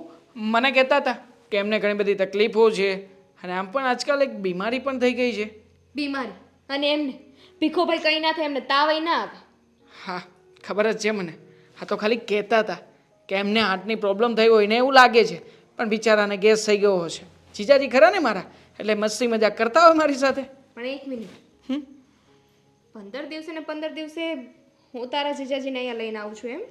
મને કહેતા હતા કે એમને ઘણી બધી તકલીફો છે, અને આમ પણ આજકાલ એક બીમારી પણ થઈ ગઈ છે. બીમારી? અને એમને ભીખોભાઈ કંઈ ના થાય, એમને તાવય ના આવે. હા ખબર જ છે મને. હા તો ખાલી કહેતા હતા કે એમને હાર્ટની પ્રોબ્લેમ થઈ હોય ને એવું લાગે છે, પણ બિચારાને ગેસ થઈ ગયો હશે. જીજાજી ખરા ને મારા, એટલે મસ્તી મજાક કરતા હોય મારી સાથે. પણ એક મિનિટ, 15 દિવસે ને 15 દિવસે હું તારા જીજાજીને અહીંયા લઈને આવું છું એમ?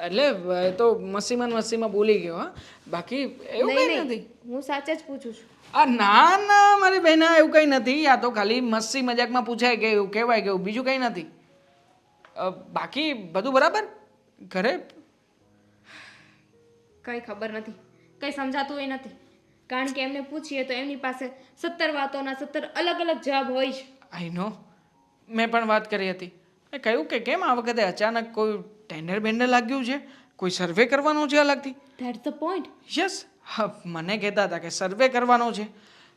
એટલે એ તો મસ્તીમાં બોલી ગયો. હા બાકી એવું કંઈ નથી. હું સાચે જ પૂછું છું. આ ના ના મારી બહેના, એવું કંઈ નથી. આ તો ખાલી મસ્તી મજાકમાં પૂછાય કે એવું કહેવાય કે એવું, બીજું કંઈ નથી. બાકી બધું બરાબર ઘરે? કંઈ ખબર નથી, કંઈ સમજાતું એ નથી. કારણ કે એમને પૂછીએ તો એમની પાસે 17 વાતોના 17 અલગ અલગ જવાબ હોય છે. આઈ નો, મેં પણ વાત કરી હતી. મેં કહ્યું કે કેમ આ વખતે અચાનક કોઈ ટેન્ડર બેન્ડર લાગ્યું છે, કોઈ સર્વે કરવાનો છે અલગથી. That's the point. યસ, હા મને કહેતા હતા કે સર્વે કરવાનો છે,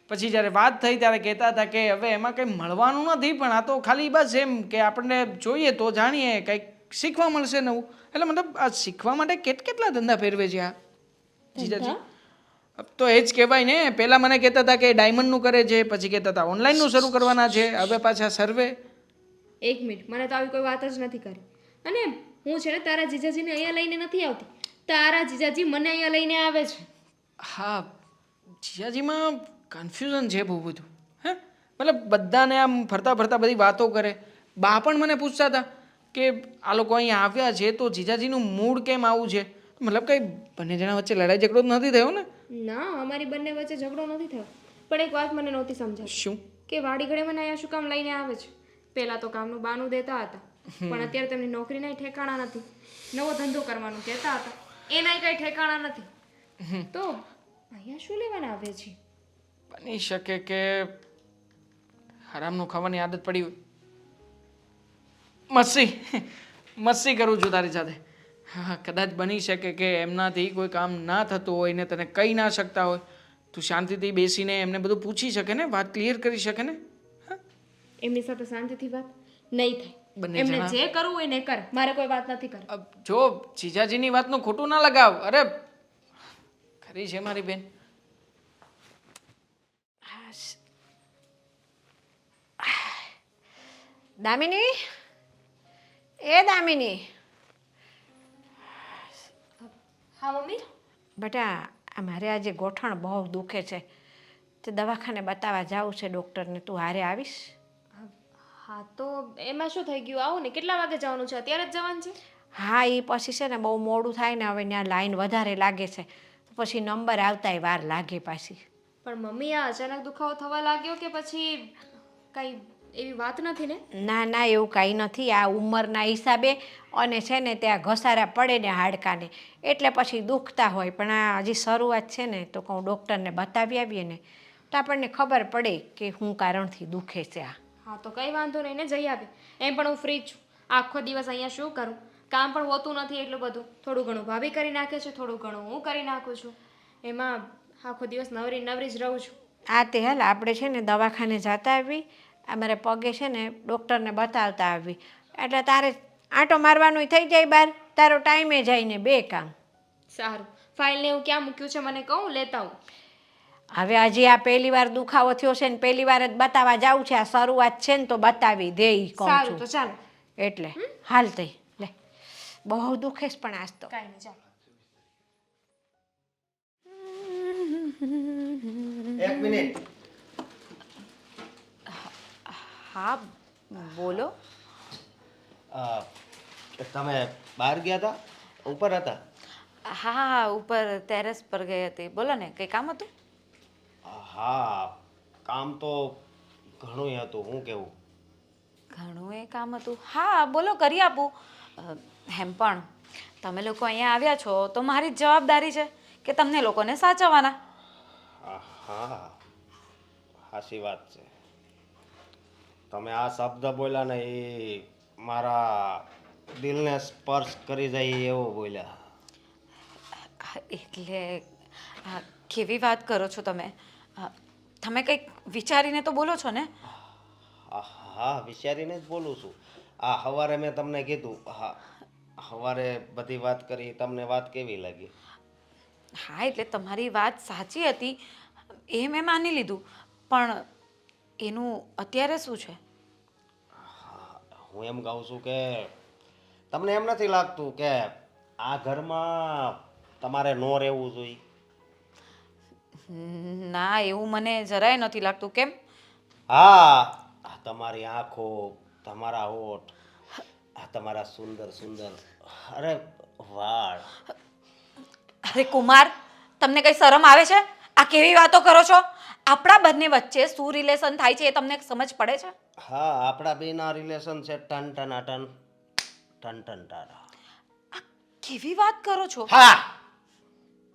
પછી જ્યારે વાત થઈ ત્યારે કહેતા હતા કે હવે એમાં કંઈ મળવાનું નથી, પણ આ તો ખાલી બસ એમ કે આપણને જોઈએ તો જાણીએ, કંઈક શીખવા મળશે નવું. એટલે મતલબ આ શીખવા માટે કેટલા ધંધા ફેરવે છે આ જીજાજી? તો એ જ કહેવાય ને, પહેલાં મને કહેતા હતા કે ડાયમંડનું કરે છે, પછી કહેતા હતા ઓનલાઈનનું શરૂ કરવાના છે, હવે પાછા સર્વે. એક મિનિટ, મને તો આવી કોઈ વાત જ નથી કરી. અને હું છે ને તારા જીજાજીને અહીંયા લઈને નથી આવતી, તારા જીજાજી મને અહીંયા લઈને આવે છે. હા, જીજાજીમાં કન્ફ્યુઝન છે બહુ બધું. હે મતલબ બધાને આમ ફરતા ફરતા બધી વાતો કરે. બા પણ મને પૂછતા હતા કે આ લોકો અહીંયા આવ્યા છે તો જીજાજીનું મૂડ કેમ આવું છે. મતલબ કંઈ બંને જણા વચ્ચે લડાઈ ઝઘડો તો નથી થયો ને? ના, અમારી બંને વચ્ચે ઝઘડો નથી થયો, પણ એક વાત મને નહોતી સમજાતી શું? કે વાડી ઘડે મને અહીંયા શું કામ લઈને આવે છે. પહેલાં તો કામનું બાનું દેતા હતા, પણ અત્યારે તેમની નોકરીના ઠેકાણા નથી. નવો ધંધો કરવાનું કહેતા હતા, એનાય કંઈ ઠેકાણા નથી. તો અહીંયા શું લેવાના આવે છે? બની શકે કે હરામનું ખાવાની આદત પડી હોય. મસ્તી કરું છું તારી સાથે. હા, કદાચ બની શકે કે એમનાથી કોઈ કામ ના થતું હોય ને તને કહી ના શકતા હોય. તું શાંતિથી બેસીને એમને બધું પૂછી શકે ને, વાત ક્લિયર કરી શકે ને. એમની સાથે શાંતિથી વાત નહીં થાય. બંને એમને જણા- જે કરવું હોય ને કર, મારે કોઈ વાત નથી કરવી. જો જીજાજીની વાતનું ખોટું ના લગાવ. અરે ખરી છે મારી બેન. દામિની, એ દામિની, હા મમ્મી. બેટા આ મારે આજે ગોઠણ બહુ દુખે છે, તે દવાખાને બતાવવા જાવું છે ડૉક્ટરને. તું હારે આવીશ? હા તો એમાં શું થઈ ગયું? આવું ને. કેટલા વાગે જવાનું છે? અત્યારે જ જવાનું છે? હા, એ પછી છે ને બહુ મોડું થાય ને, હવે ત્યાં લાઈન વધારે લાગે છે, પછી નંબર આવતાય વાર લાગે પાછી. પણ મમ્મી, આ અચાનક દુખાવો થવા લાગ્યો કે પછી કઈ એવી વાત નથી ને? ના ના, એવું કાંઈ નથી. આ ઉંમરના હિસાબે અને છે ને ત્યાં ઘસારા પડે ને હાડકાને, એટલે પછી દુખતા હોય. પણ આ હજી શરૂઆત છે ને, તો કહું ડૉક્ટરને બતાવી આવીએ ને તો આપણને ખબર પડે કે શું કારણથી દુખે છે આ. હા તો કંઈ વાંધો નહીં ને, જઈ આવે. એમ પણ હું ફ્રી જ છું. આખો દિવસ અહીંયા શું કરું? કામ પણ હોતું નથી એટલું બધું. થોડું ઘણું ભાભી કરી નાખે છે, થોડું ઘણું હું કરી નાખું છું. એમાં આખો દિવસ નવરી નવરી જ રહું છું. આ તે હાલ આપણે છે ને દવાખાને જતા આવી, અમારે પગે છે ને ડૉક્ટરને બતાવતા આવી, એટલે તારે આંટો મારવાનું થઈ જાય બહાર, તારો ટાઈમે જાય ને બે કામ. સારું, ફાઇલને એવું ક્યાં મૂક્યું છે મને કહું, લેતા આવું. હવે હજી આ પહેલી વાર દુખાવો થયો છે ને પહેલી વાર જ બતાવવા જાવું છે. આ શરૂઆત છે ને તો બતાવી દે ઈ કહું સારું છું. તો ચાલો. એટલે હાલ તઈ લે, બહુ દુખે છે પણ આજ તો. કાંઈ નહીં, ચાલો. એક મિનિટ. હા બોલો. તમે બહાર ગયા હતા? ઉપર હતા? હા, ઉપર ટેરેસ પર ગઈ હતી. બોલો ને, કંઈ કામ હતું? હા, કામ તો ઘણું હતું. હું કેવું? ઘણું એ કામ હતું. હા બોલો, કરી આપું. એમ પણ તમે લોકો અહીંયા આવ્યા છો તો મારી જ જવાબદારી છે કે તમને લોકોને સાચવવાના. હા, સાચી વાત છે. તમે આ શબ્દ બોલ્યા ને એ મારા દિલને સ્પર્શ કરી જાય એવો બોલ્યા. એટલે કેવી વાત કરો છો તમે? તમે કંઈક વિચારીને તો બોલો છો ને? હા, વિચારીને જ બોલું છું. આ સવારે મેં તમને કીધું. હા, સવારે બધી વાત કરી. તમને વાત કેવી લાગી? હા, એટલે તમારી વાત સાચી હતી એ મેં માની લીધું, પણ એનું અત્યારે શું છે? હું એમ કહું છું કે તમને એમ નથી લાગતું કે આ ઘરમાં તમારે ન રહેવું જોઈએ? ના, એવું મને જરાય નથી લાગતું. કેમ? હા, તમારી આંખો, તમારા હોઠ, તમારા સુંદર સુંદર અરે વાળ. અરે કુમાર, તમને કઈ શરમ આવે છે? આ કેવી વાતો કરો છો? આપણા બંને વચ્ચે શું રિલેશન થાય છે એ તમને સમજ પડે છે? હા, આપણા બેના રિલેશન છે ટન ટનાટન, ટન ટન ટાટા. આ કેવી વાત કરો છો? હા,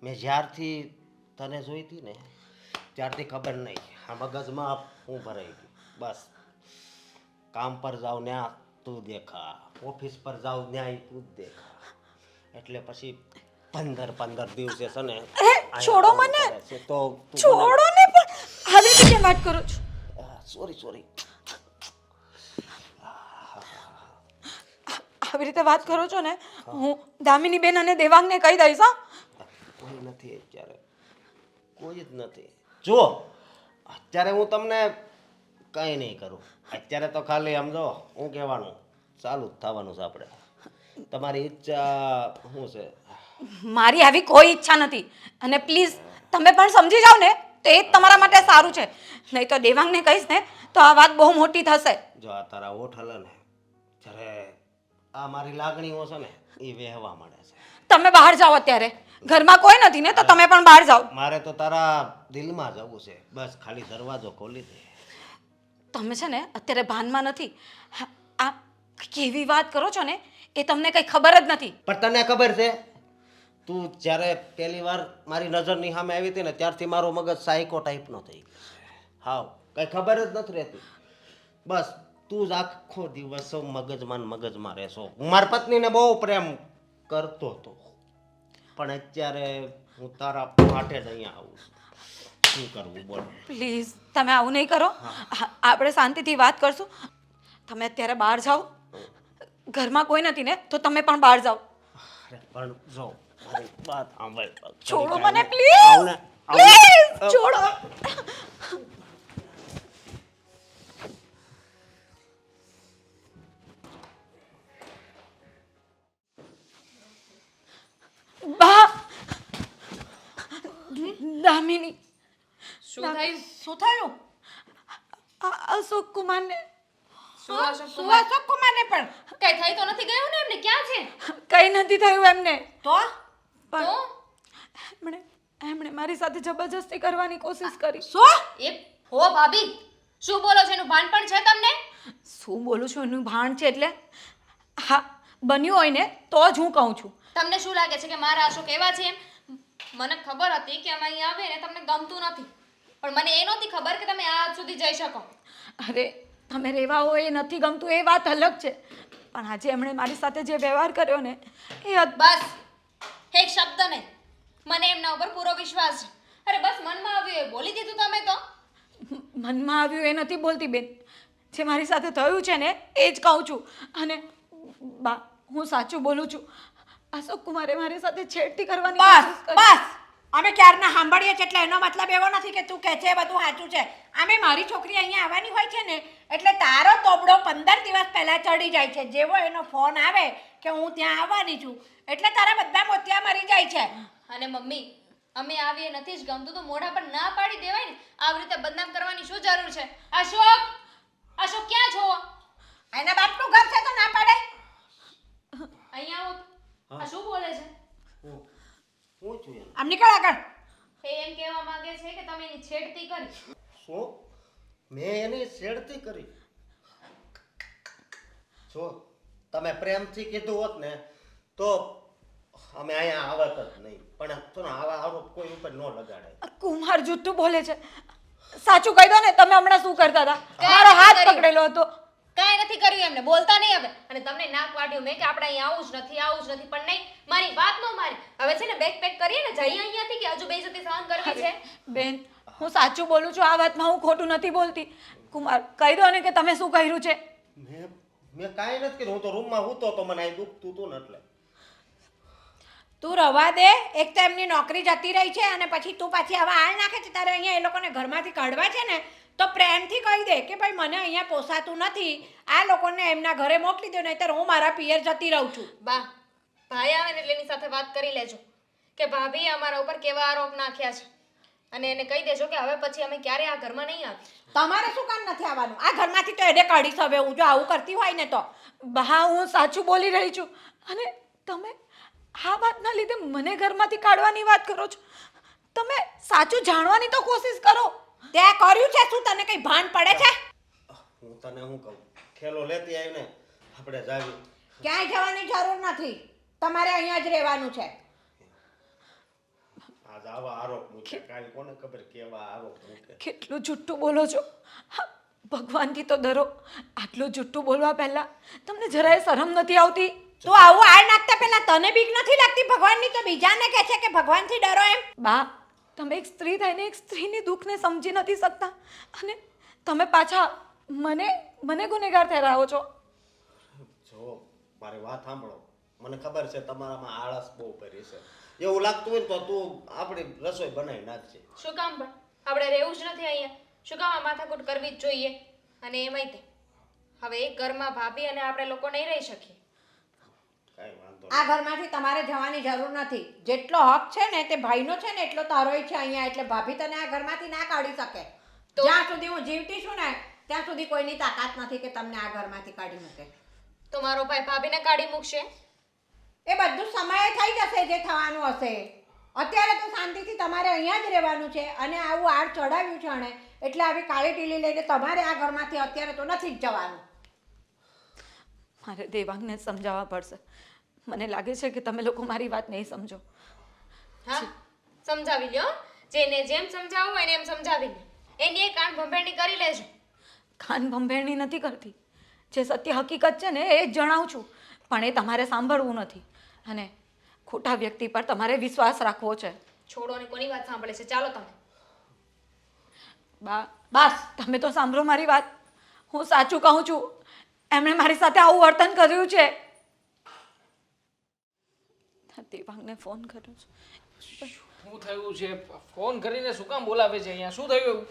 મેં જ્યારથી તને જોઈતી ને ત્યારથી ખબર નહીં આ મગજમાં હું ભરાઈ ગયું. બસ કામ પર જાઉં ત્યાં તું દેખા, ઓફિસ પર જાઉં ત્યાં તું જ દેખા. એટલે પછી 15 દિવસે છે ને છોડો મને. તો તું છોડો ને. પણ હવે વાત કરો છો? સોરી આવી રીતે વાત કરો છો ને, હું દામિની બેન અને દેવાંગને કહી દઈશ. હા, કોઈ નથી અત્યારે, કોઈ જ નથી. જો અત્યારે હું તમને કંઈ નહીં કરું. અત્યારે તો ખાલી આમ જો હું કહેવાનું ચાલુ જ થવાનું છે આપણે. તમારી ઈચ્છા શું છે? મારી આવી કોઈ ઈચ્છા નથી, અને પ્લીઝ તમે પણ સમજી જાઓ ને તો એ જ તમારા માટે સારું છે. નહીં તો દેવાંગને કહીશ ને તો આ વાત બહુ મોટી થશે. જો આ તારા ઓઠ હલે ને જ્યારે આ મારી લાગણીઓ છે ને એ વહેવા મળે છે. તમે બહાર જાઓ અત્યારે, ઘરમાં કોઈ નથી ને તો તમે પણ બહાર જાઓ. મારે તો તારા દિલમાં જવું છે, બસ ખાલી દરવાજો ખોલી દે. તમે છે ને અત્યારે ભાનમાં નથી. આ કેવી વાત કરો છો ને એ તમને કંઈ ખબર જ નથી. પણ તને ખબર છે, તું જ્યારે પહેલી વાર મારી નજરની સામે આવી હતી ને ત્યારથી મારો મગજ સાયકો ટાઈપનો થઈ ગયો. હાવ કંઈ ખબર જ નથી રહેતી. બસ તું જ આખો દિવસ મગજમાં ને મગજમાં રહેશો. હું મારી પત્નીને બહુ પ્રેમ કરતો હતો, પણ અત્યારે હું તારા માટે જ અહીંયા આવું છું. શું કરવું બોલ? પ્લીઝ તમે આવું નહીં કરો. આપણે શાંતિથી વાત કરશું. તમે અત્યારે બહાર જાઓ. ઘરમાં કોઈ નથી ને તો તમે પણ બહાર જાઓ. અરે પણ જો મારી વાત સાંભળ. છોડો મને પ્લીઝ, પ્લીઝ છોડો. બા, દામિની, શું થયું? શું થયું? અશોક કુમારને શું અશોક શું કુમાર? અશોક કુમારને પણ? કઈ થઈ તો નથી ગયું ને એમને? ક્યાં છે? કંઈ નથી થયું એમને, તો પણ એમણે મારી સાથે જબરજસ્તી કરવાની કોશિશ કરી. શું? એ હો ભાભી, શું બોલો છો? એનું ભાન પણ છે તમને? શું બોલું છું એનું ભાન છે એટલે? હા, બન્યું હોય ને તો જ હું કહું છું. તમને શું લાગે છે કે મારા અશોક એવા છે એમ? મને ખબર હતી કે અમે અહીં આવે ને તમને ગમતું નથી, પણ મને એ નહોતી ખબર કે તમે આ સુધી જઈ શકો. અરે તમે રહેવા હોય એ નથી ગમતું એ વાત અલગ છે, પણ આજે એમણે મારી સાથે જે વ્યવહાર કર્યો ને એ બસ એક શબ્દ નહીં, મને એમના ઉપર પૂરો વિશ્વાસ છે. અરે બસ મનમાં આવ્યું એ બોલી દીધું તમે તો. મનમાં આવ્યું એ નથી બોલતી બેન, જે મારી સાથે થયું છે ને એ જ કહું છું. અને બા, હું સાચું બોલું છું. અશોક કુમારે મારી સાથે છેડતી કરવાની બસ કોશિશ કરી. બસ, અમે ક્યારના સાંભળીએ છીએ એટલે એનો મતલબ એવો નથી કે તું કહે છે એ બધું સાચું છે. અમે મારી છોકરી અહીંયા આવવાની હોય છે ને એટલે તારો તોબડો 15 દિવસ પહેલા ચડી જાય છે. જેવો એનો ફોન આવે કે હું ત્યાં આવવાની છું એટલે તારા બધા મોતિયા મરી જાય છે. અને મમ્મી, અમે આવીએ નથી જ ગમતું તો મોઢા પર ના પાડી દેવાય ને. આવી રીતે બદનામ કરવાની શું જરૂર છે? અશોક, અશોક ક્યાં છો? એના બાપનું ઘર છે તો ના પાડે. અહીંયા આવો. આ શું બોલે છે? હું છું એમ? આમ નીકળ આગળ. એ એમ કહેવા માંગે છે કે તમે એની છેડતી કરી. શું? મેં એની છેડતી કરી? જો તમે પ્રેમથી કીધું હોત ને તો અમે અહીંયા આવત જ નહીં, પણ તો આવા આરોપ કોઈ ઉપર ન લગાડે. કુમાર જુઠ્ઠું બોલે છે. સાચું કહી દો ને, તમે હમણાં શું કરતા હતા? કાંઈ મારો નથી હાથ કર્યું. પકડેલો હતો. કાંઈ નથી કર્યું એમને, બોલતા નહીં હવે. અને તમને નાક વાટ્યું મેં કે આપણે અહીંયા આવું જ નથી, આવું જ નથી, પણ નહીં, મારી વાત ન મારી. હવે છે ને બેગ પેક કરીએ ને જઈએ અહીંયાથી, કે હજુ બેઇજ્જતી સહન કરવી છે? બેન, હું સાચું બોલું છું. આ વાતમાં હું ખોટું નથી બોલતી. કુમાર, કહી દો ને કે તમે શું કર્યું છે. મેં કાંઈ નથી કર્યું. હું તો રૂમમાં સૂતો તો મને અહીં દુખતું હતું ને એટલે. તું રવા દે. એક તો એમની નોકરી જતી રહી છે અને પછી તું પાછી આવા આળ નાખે છે. તારે અહીંયા એ લોકોને ઘરમાંથી કાઢવા છે ને તો પ્રેમથી કહી દે કે ભાઈ મને અહીંયા પોસાતું નથી, આ લોકોને એમના ઘરે મોકલી દો, નહીંતર હું મારા પિયર જતી રહું છું. બા, ભાઈ આવે ને એટલે એની સાથે વાત કરી લેજો કે ભાભીએ અમારા ઉપર કેવા આરોપ નાખ્યા છે, અને એને કહી દેજો કે હવે પછી અમે ક્યારે આ ઘરમાં નહીં આવીએ. તમારે શું કામ નથી આવવાનું? આ ઘરમાંથી તો એને કાઢીશ હવે હું, જો આવું કરતી હોય ને તો. બા, હું સાચું બોલી રહી છું અને તમે આ વાતના લીધે મને ઘરમાંથી કાઢવાની વાત કરો છો. તમે સાચું જાણવાની તો કોશિશ કરો. ત્યાં કર્યું છે શું? તને કઈ ભાન પડે છે? હું તને શું કહું, ખેલો લેતી આવીને આપણે જાવી. ક્યાંય જવાની જરૂર નથી, તમારે અહીંયા જ રહેવાનું છે. આજ આવા આરોપ મૂકે, કાલ કોને ખબર કેવા આરોપ મૂકે. કેટલું જુઠ્ઠું બોલો છો. હા, ભગવાનથી તો ડરો. આટલું જુઠ્ઠું બોલવા પહેલા તમને જરાય શરમ નથી આવતી? તું આવું આળ નાખતા પહેલા તને બીક નથી લાગતી ભગવાનની, તો બીજાને કહે છે કે ભગવાનથી ડરો એમ? બા, તમે એક સ્ત્રી થઈને એક સ્ત્રીની દુઃખને સમજી નથી શકતા અને તમે પાછા મને ગુનેગાર ઠેરાવો છો. જો મારી વાત સાંભળો, મને ખબર છે તમારામાં આળસ બહુ કરી છે. એવું લાગતું હોય ને તો તું આપણી રસોઈ બનાવી નાખજે. શું કામ પણ આપણે રહેવું જ નથી અહીંયા? શું કામ આ માથાકૂટ કરવી જ જોઈએ? અને એમાંય તે હવે એક ઘરમાં ભાભી અને આપણે લોકો નહીં રહી શકીએ. કાંઈ વાંધો આ ઘરમાંથી તમારે જવાની જરૂર નથી. જેટલો હક છે ને તે ભાઈનો છે ને એટલો તારોય છે અહીંયા. એટલે ભાભી તને આ ઘરમાંથી ના કાઢી શકે. જ્યાં સુધી હું જીવતી છું ને ત્યાં સુધી કોઈની તાકાત નથી કે તમને આ ઘરમાંથી કાઢી મૂકે. તો મારો ભાઈ ભાભીને કાઢી મૂકશે? એ બધું સમયે થઈ જશે જે થવાનું હશે. અત્યારે તો શાંતિથી તમારે અહીંયા જ રહેવાનું છે અને આવું આડ ચડાવ્યું છે ને એટલે આવી કાળી ટીલી લઈને તમારે આ ઘરમાંથી અત્યારે તો નથી જ જવાનું. મારે દેવાંગને સમજાવવા પડશે. મને લાગે છે કે તમે લોકો મારી વાત નહીં સમજો. હા, સમજાવી લ્યો. જેને જેમ સમજાવવું હોય ને એમ સમજાવી લે. એની એક કાન ભંભેરણી કરી લેજો. કાન ભંભેરણી નથી કરતી. જે સત્ય હકીકત છે ને એ જ જણાવું છું. પણ એ તમારે સાંભળવું નથી અને ખોટા વ્યક્તિ પર તમારે વિશ્વાસ રાખવો છે. છોડો ને કોની વાત સાંભળે છે? ચાલો તમે. બસ તમે તો સાંભળો મારી વાત. હું સાચું કહું છું. એમણે મારી સાથે આવું વર્તન કર્યું છે. દેવાંગને ફોન કર્યો છે. શું થયું છે? ફોન કરીને શું કામ બોલાવે છે અહીંયા? શું થયું એવું?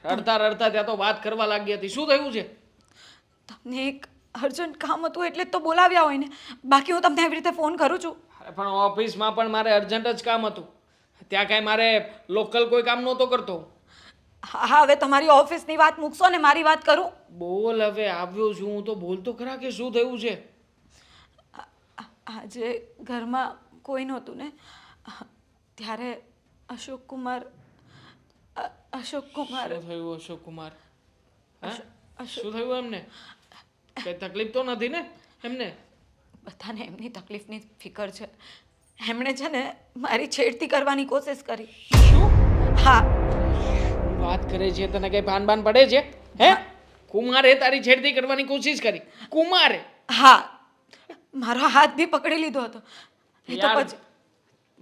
રડતા રડતા ત્યાં તો વાત કરવા લાગી હતી. શું થયું છે? તમને એક અર્જન્ટ કામ હતું એટલે જ તો બોલાવ્યા હોય ને. બાકી હું તમને એવી રીતે ફોન કરું છું. અરે પણ ઓફિસમાં પણ મારે અર્જન્ટ જ કામ હતું. ત્યાં કાંઈ મારે લોકલ કોઈ કામ નહોતો કરતો. હા, હવે તમારી ઓફિસની વાત મૂકશો ને મારી વાત કરું. બોલ, હવે આવ્યો છું હું તો બોલ તો ખરા કે શું થયું છે? આજે ઘરમાં કોઈ નહોતું ને ત્યારે અશોક કુમાર શું થયું અશોક કુમાર? હા, શું થયું એમને? કઈ તકલીફ તો નથી ને એમને? બધાને એમની તકલીફની ફિકર છે. એમણે છે ને મારી છેડતી કરવાની કોશિશ કરી. શું હા, વાત કરે છે? તને કઈ ભાન ભાન પડે છે? હે? કુમારે તારી છેડતી કરવાની કોશિશ કરી? કુમારે? હા, મારો હાથ બી પકડી લીધો હતો. એ તો યાર, પછી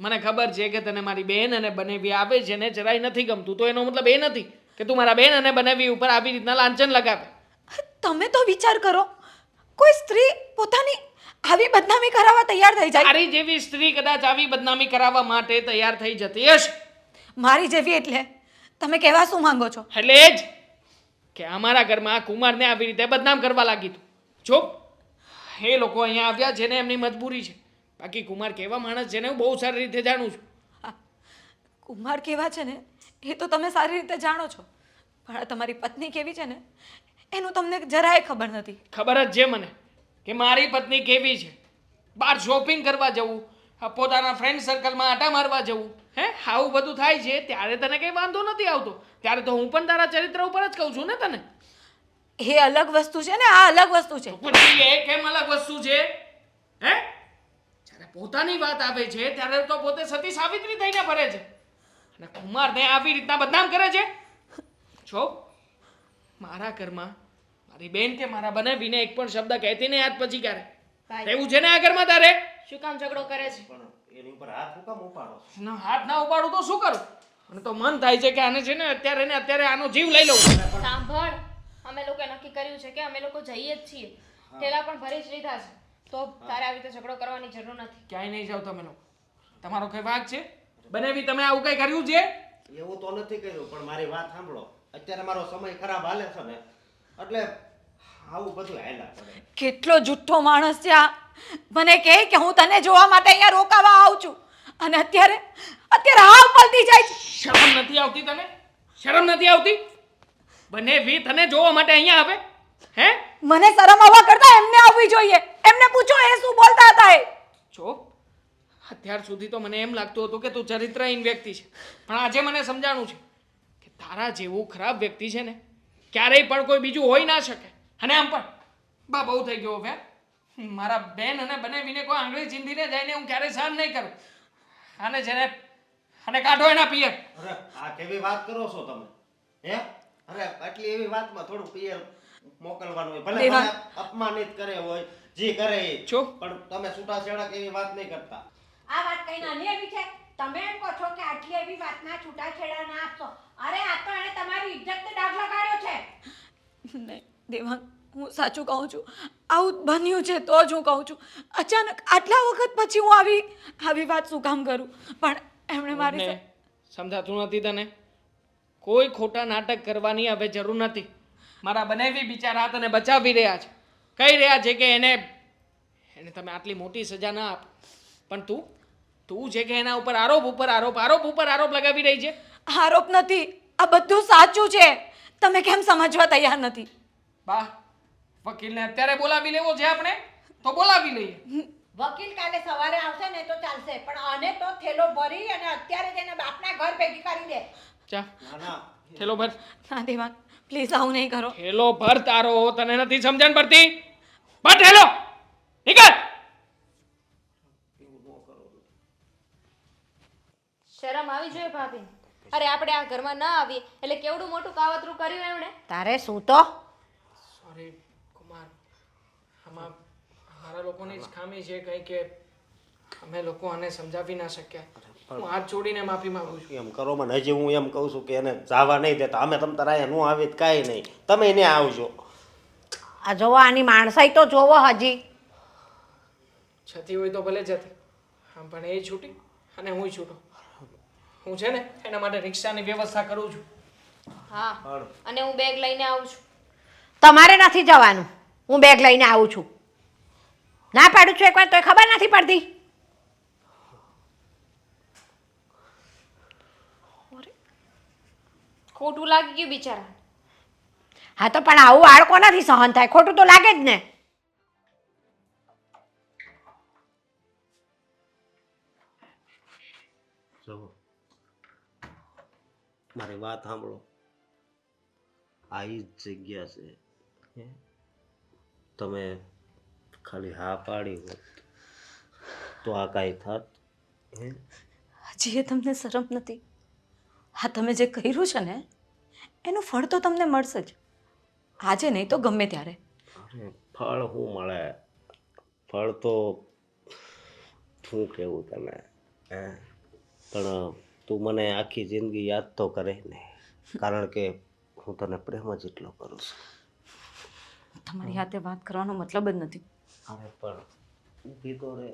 મને ખબર છે કે તને મારી બેન અને બનેવી આવે છે ને જરાય નથી ગમતું. તો એનો મતલબ એ નથી કે તું મારા બેન અને બનેવી ઉપર આવી રીતના લાંછન લગાવે. તમે તો વિચાર કરો, કોઈ સ્ત્રી પોતાની આવી બદનામી કરાવવા તૈયાર થઈ જાય. તારી જેવી સ્ત્રી કદાચ આવી બદનામી કરાવવા માટે તૈયાર થઈ જતી હશે. મારી જેવી એટલે તમે કહેવા શું માંગો છો? એટલે એ જ કે અમારા ઘરમાં કુમારને આવી રીતે બદનામ કરવા લાગી તું. જો એ લોકો અહીંયા આવ્યા છે ને એમની મજબૂરી છે. બાકી કુમાર કેવા માણસ છે ને હું બહુ સારી રીતે જાણું છું. હા, કુમાર કેવા છે ને એ તો તમે સારી રીતે જાણો છો. પણ આ તમારી પત્ની કેવી છે ને એનું તમને જરાય ખબર નથી. ખબર જ છે મને કે મારી પત્ની કેવી છે. બહાર શોપિંગ કરવા જવું, પોતાના ફ્રેન્ડ સર્કલમાં આટા મારવા જવું, હે આવું બધું થાય છે ત્યારે તને કંઈ વાંધો નથી આવતો. ત્યારે તો હું પણ તારા ચરિત્ર ઉપર જ કહું છું ને તને. એ અલગ વસ્તુ છે ને આ અલગ વસ્તુ છે. પછી એ કેમ અલગ વસ્તુ છે? હે? જ્યારે પોતાની વાત આવે છે ત્યારે તો પોતે સતી સાવિત્રી થઈને ફરે છે અને કુમારને આવી રીતના બદનામ કરે છે. જો મારા ઘરમાં મારી બેન કે મારા બનેવીને એક પણ શબ્દ કહેતી નહીં આજ પછી ક્યારે. એવું છે ને આ ઘરમાં તારે? શું કામ ઝઘડો કરે છે? પણ એની ઉપર હાથ હું કામ ઉપાડો? ના, હાથ ના ઉપાડું તો શું કરું? મને તો મન થાય છે કે આને છે ને અત્યારે ને અત્યારે આનો જીવ લઈ લઉં. સાંભળ, અમે લોકોએ નક્કી કર્યું છે કે અમે લોકો જઈએ જ છીએ. ઠેલા પણ ભરી જ લીધા છે. તો તારે આવી રીતે ઝઘડો કરવાની જરૂર નથી. ક્યાંય નહીં જાવ તમે લોકો. તમારો કઈ વાંક છે? બનેવી તમે આવું કઈ કર્યું છે? એવું તો નથી કર્યું, પણ મારી વાત સાંભળો. અત્યારે મારો સમય ખરાબ હાલે છે ને એટલે આવું બધું હાલ્યા કરે. કેટલો જુઠ્ઠો માણસ છે આ. મને કહે કે હું તને જોવા માટે અહીંયા રોકાવા આવું છું અને અત્યારે હાવ પલટી જાય છે. શરમ નથી આવતી તને? શરમ નથી આવતી? બનેવી તને જોવા માટે અહીંયા આવે? હે? મને શરમ આવવા કરતા એમને આવવી જોઈએ. એમને પૂછો એ શું બોલતા હતા એ. જો અત્યાર સુધી તો મને એમ લાગતું હતું કે તું ચરિત્રહીન વ્યક્તિ છે, પણ આજે મને સમજાણું છે કે તારા જેવું ખરાબ વ્યક્તિ છે ને ક્યારેય પણ કોઈ બીજું હોઈ ના શકે. અને આમ પણ બા બહુ થઈ ગયો હવે. મારા બેન અને બનેવીને કોઈ આંગળી ચીંધીને જઈને હું ક્યારેય સહન નહીં કરું. આને છે ને આને કાઢો એના પિયર. અરે આ કેવી વાત કરો છો તમે? હે? અરે આટલી એવી વાતમાં થોડું પિયર મોકલવાનું હોય. ભલે દેવા. મને અપમાનિત કરે હોય, જે કરે એ. જો. પણ તમે છૂટાછેડા કે એવી વાત નહીં કરતા. આ વાત કઈ નાની આવી છે? તમે એમ કહો છો કે આટલી એવી વાતના છૂટાછેડા ના આપશો. અરે આ તો એણે તમારી ઇજ્જતને દાગ લગાડ્યો છે. નહીં દેવાંગ, હું સાચું કહું છું. આવું બન્યું છે તો જ હું કહું છું. અચાનક આટલા વખત પછી હું આવી વાત શું કામ કરું? પણ એમણે મારી ને સમજાતું નથી તને? કોઈ ખોટા નાટક કરવાની હવે જરૂર નથી. મારા બનાવી બિચારા તને બચાવી રહ્યા છે, કહી રહ્યા છે કે એને તમે આટલી મોટી સજા ના આપ. પણ તું છે કે એના ઉપર આરોપ લગાવી રહી છે. આરોપ નથી, આ બધું સાચું છે. તમે કેમ સમજવા તૈયાર નથી? બા, વકીલને અત્યારે બોલાવી લેવો છે આપણે તો બોલાવી લઈએ. વકીલ કાલે સવારે આવશે ને તો ચાલશે, પણ આને તો થેલો ભરી અને અત્યારે જ એના બાપના ઘર ભેગી કરી દે. ચા ના ના થેલો ભર, ના દેવાંગ, પ્લીઝ આવું નહીં કરો. થેલો ભર તારો. તને નથી સમજણ પડતી? ભર થેલો, નીકળ. શરમ આવી જોઈએ ભાભી. અરે આપણે આ ઘરમાં ના આવીએ એટલે કેવડું મોટું કાવતરું કર્યું એમણે. તારે શું તો સોરી કુમાર, આમાં અમારા લોકોની જ ખામી છે કંઈ કે અમે લોકો આને સમજાવી ના શક્યા. હું હાથ જોડીને માફી માંગુ છું. એમ કરો મને. હજી હું એમ કહું છું કે એને જવા નહીં દેતા. અમે તમ તારા અહીંયા ન આવી તો કાંઈ નહીં, તમે એને આવજો. આ જોવો, આની માણસાઈ તો જોવો હજી. છતી હોય તો ભલે જતી, આમ પણ એ છૂટી અને હું છૂટો. હું છે ને એના માટે રિક્ષાની વ્યવસ્થા કરું છું. હા, અને હું બેગ લઈને આવું છું. તમારે નથી જવાનું. હું બેગ લઈને આવું છું. ના પાડું છું એકવાર તોય ખબર નથી પડતી. ખોટું લાગી ગયું બિચારા. હા તો પણ આવું આળકો નથી સહન થાય. ખોટું તો લાગે જ ને. જો મારી વાત સાંભળો. આ ઈ જ જગ્યા છે. હે? તમે ખાલી હા પાડી હોત તો આ કાંઈ થાત? હે? હજી એ તમને શરમ નથી? હા, તમે જે કર્યું છે ને એનું ફળ તો તમને મળશે જ. આજે નહીં તો ગમે ત્યારે. અરે ફળ શું મળે? ફળ તો શું કહેવું તને? હે? પણ તું મને આખી જિંદગી યાદ તો કરે ને, કારણ કે હું તને પ્રેમ જ એટલો કરું છું. તમારી હાથે વાત કરવાનો મતલબ જ નથી. અરે પણ ઊભી તો રે.